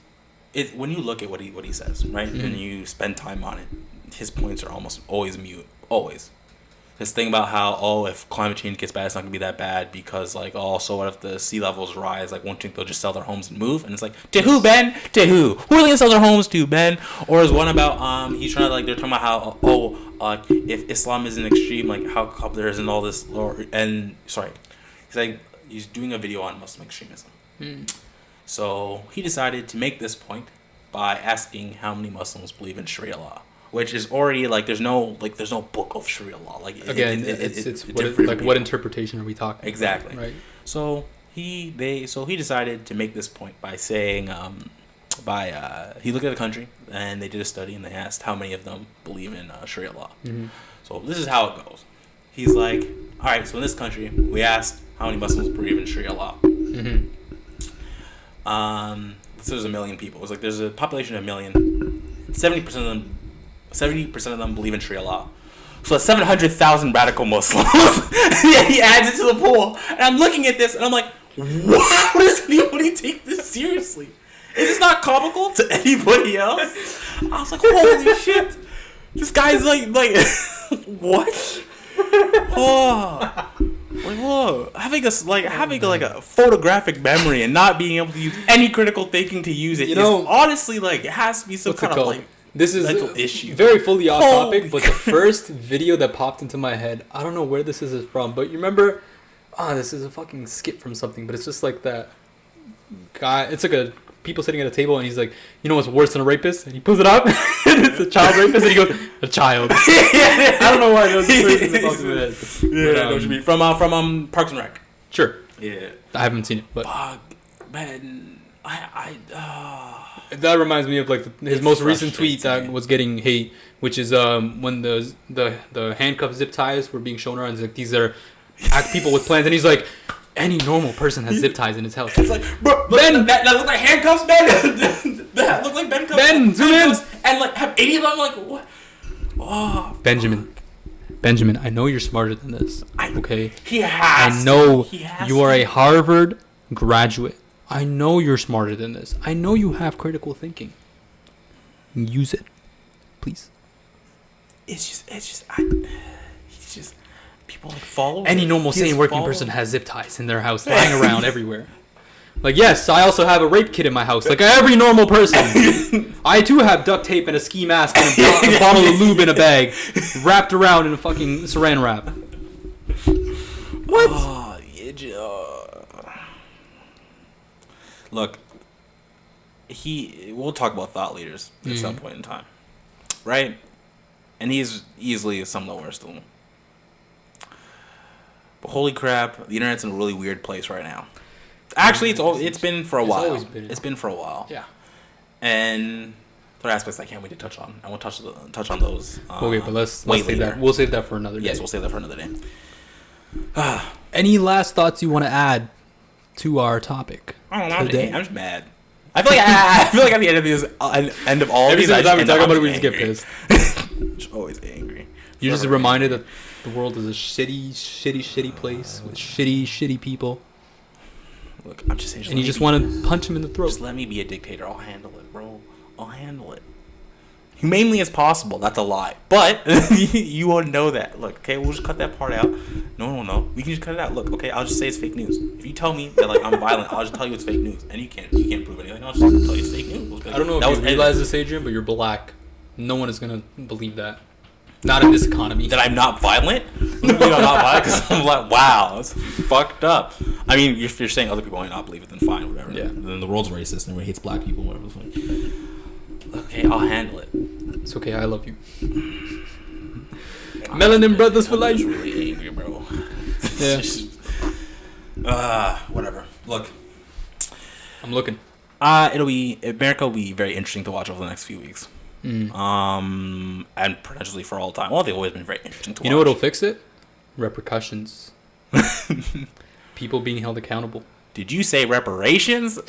when you look at what he says, right, and you spend time on it, his points are almost always mute. Always. This thing about how, if climate change gets bad, it's not going to be that bad because, like, so what if the sea levels rise? Like, won't you think they'll just sell their homes and move? And it's like, to who, Ben? To who? Who are they going to sell their homes to, Ben? Or is one about, he's trying to, like, they're talking about how, if Islam is an extreme, like, how there isn't all this, he's doing a video on Muslim extremism. So he decided to make this point by asking how many Muslims believe in Sharia law. Which is already like there's no book of Sharia law. Like again, it's what interpretation are we talking? Exactly. About, right. So he decided to make this point by saying he looked at a country and they did a study and they asked how many of them believe in Sharia law. So this is how it goes. He's like, all right, so in this country we asked how many Muslims believe in Sharia law. So there's 1 million people. It's like there's a population of 1 million. 70% of them believe in Sharia law. So that's 700,000 radical Muslims. Yeah, he adds it to the pool. And I'm looking at this and I'm like, wow, does anybody take this seriously? Is this not comical to anybody else? I was like, holy shit. This guy's like what? Oh. Like, whoa. Having a photographic memory and not being able to use any critical thinking to use it is honestly like it has to be some kind of like this is issue. Very fully off topic, but the first video that popped into my head, I don't know where this is from, but you remember, this is a fucking skit from something, but it's just like that guy, it's like a people sitting at a table, and he's like, you know what's worse than a rapist? And he pulls it up, and it's a child rapist, and he goes, a child. I don't know why those person that popped in my head. Yeah, I know what you mean. From Parks and Rec. Sure. Yeah. I haven't seen it, but man, that reminds me of like his most recent tweet that was getting hate, which is when the handcuff zip ties were being shown around. It's like, these are people with plans, and he's like, any normal person has zip ties in his house. It's like, bro, Ben, that look like handcuffs, Ben. That look like Ben cuffs. Ben, zoom in. And like have 80 of them. Like what? Oh, Benjamin, I know you're smarter than this. Okay. He has. I know you are a Harvard graduate. I know you're smarter than this. I know you have critical thinking. Use it, please. He's just people like follow. Any normal sane working person has zip ties in their house lying around everywhere. Like, yes, I also have a rape kit in my house. Like every normal person. I too have duct tape and a ski mask and a bottle of lube in a bag wrapped around in a fucking saran wrap. What? Oh, look, we'll talk about thought leaders at some point in time, right? And he's easily some of the worst of them. But holy crap, the internet's in a really weird place right now. Actually, it's been for a while. It's been for a while. Yeah. And there are aspects I can't wait to touch on. I will touch on those. Okay, but let's save that. We'll save that for another day. Yes, we'll save that for another day. Any last thoughts you want to add to our topic? I don't know. I'm just mad. I feel like at the end of these, end of all of these, every single time we talk about it, we just get pissed. Just always angry. You're just reminded that the world is a shitty place with shitty people. Look, I'm just saying. And you just want to punch him in the throat. Just let me be a dictator. I'll handle it, bro. I'll handle it. Humanely as possible. That's a lie. But you won't know that. Look, okay, we'll just cut that part out. No one will know. We can just cut it out. Look, okay, I'll just say it's fake news. If you tell me that like I'm violent, I'll just tell you it's fake news. And you can't prove anything. I'll just tell you it's fake news. I don't know if you realize this, Adrian, but you're black. No one is gonna believe that. Not in this economy. That I'm not violent? I'm not violent because I'm like, wow, that's fucked up. I mean, if you're saying other people might not believe it, then fine, whatever. Yeah. Then the world's racist and everyone hates black people, whatever the fuck. Okay, I'll handle it. It's okay, I love you. Melanin brothers for life. I'm just really angry, bro. Yeah. Whatever. Look. I'm looking. America will be very interesting to watch over the next few weeks. And potentially for all time. Well, they've always been very interesting to watch. You know what'll fix it? Repercussions. People being held accountable. Did you say reparations?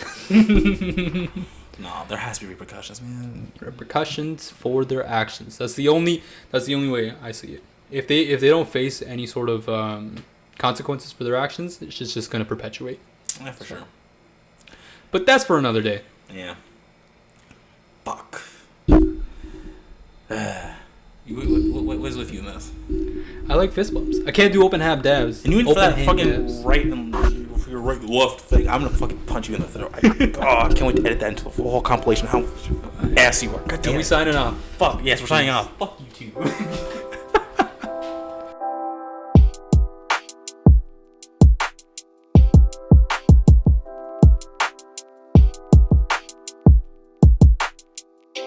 No, there has to be repercussions, man. Repercussions for their actions. That's the only way I see it. If they don't face any sort of consequences for their actions, it's just going to perpetuate. Yeah, for sure. But that's for another day. Yeah. Fuck. What is with you in this? I like fist bumps. I can't do open hand dabs. And you went for that fucking dabs. right and your right left thing. I'm gonna fucking punch you in the throat. I can't wait to edit that into the whole compilation. How ass you are. God damn. And we signing off. Fuck yes, we're signing off. Fuck you too.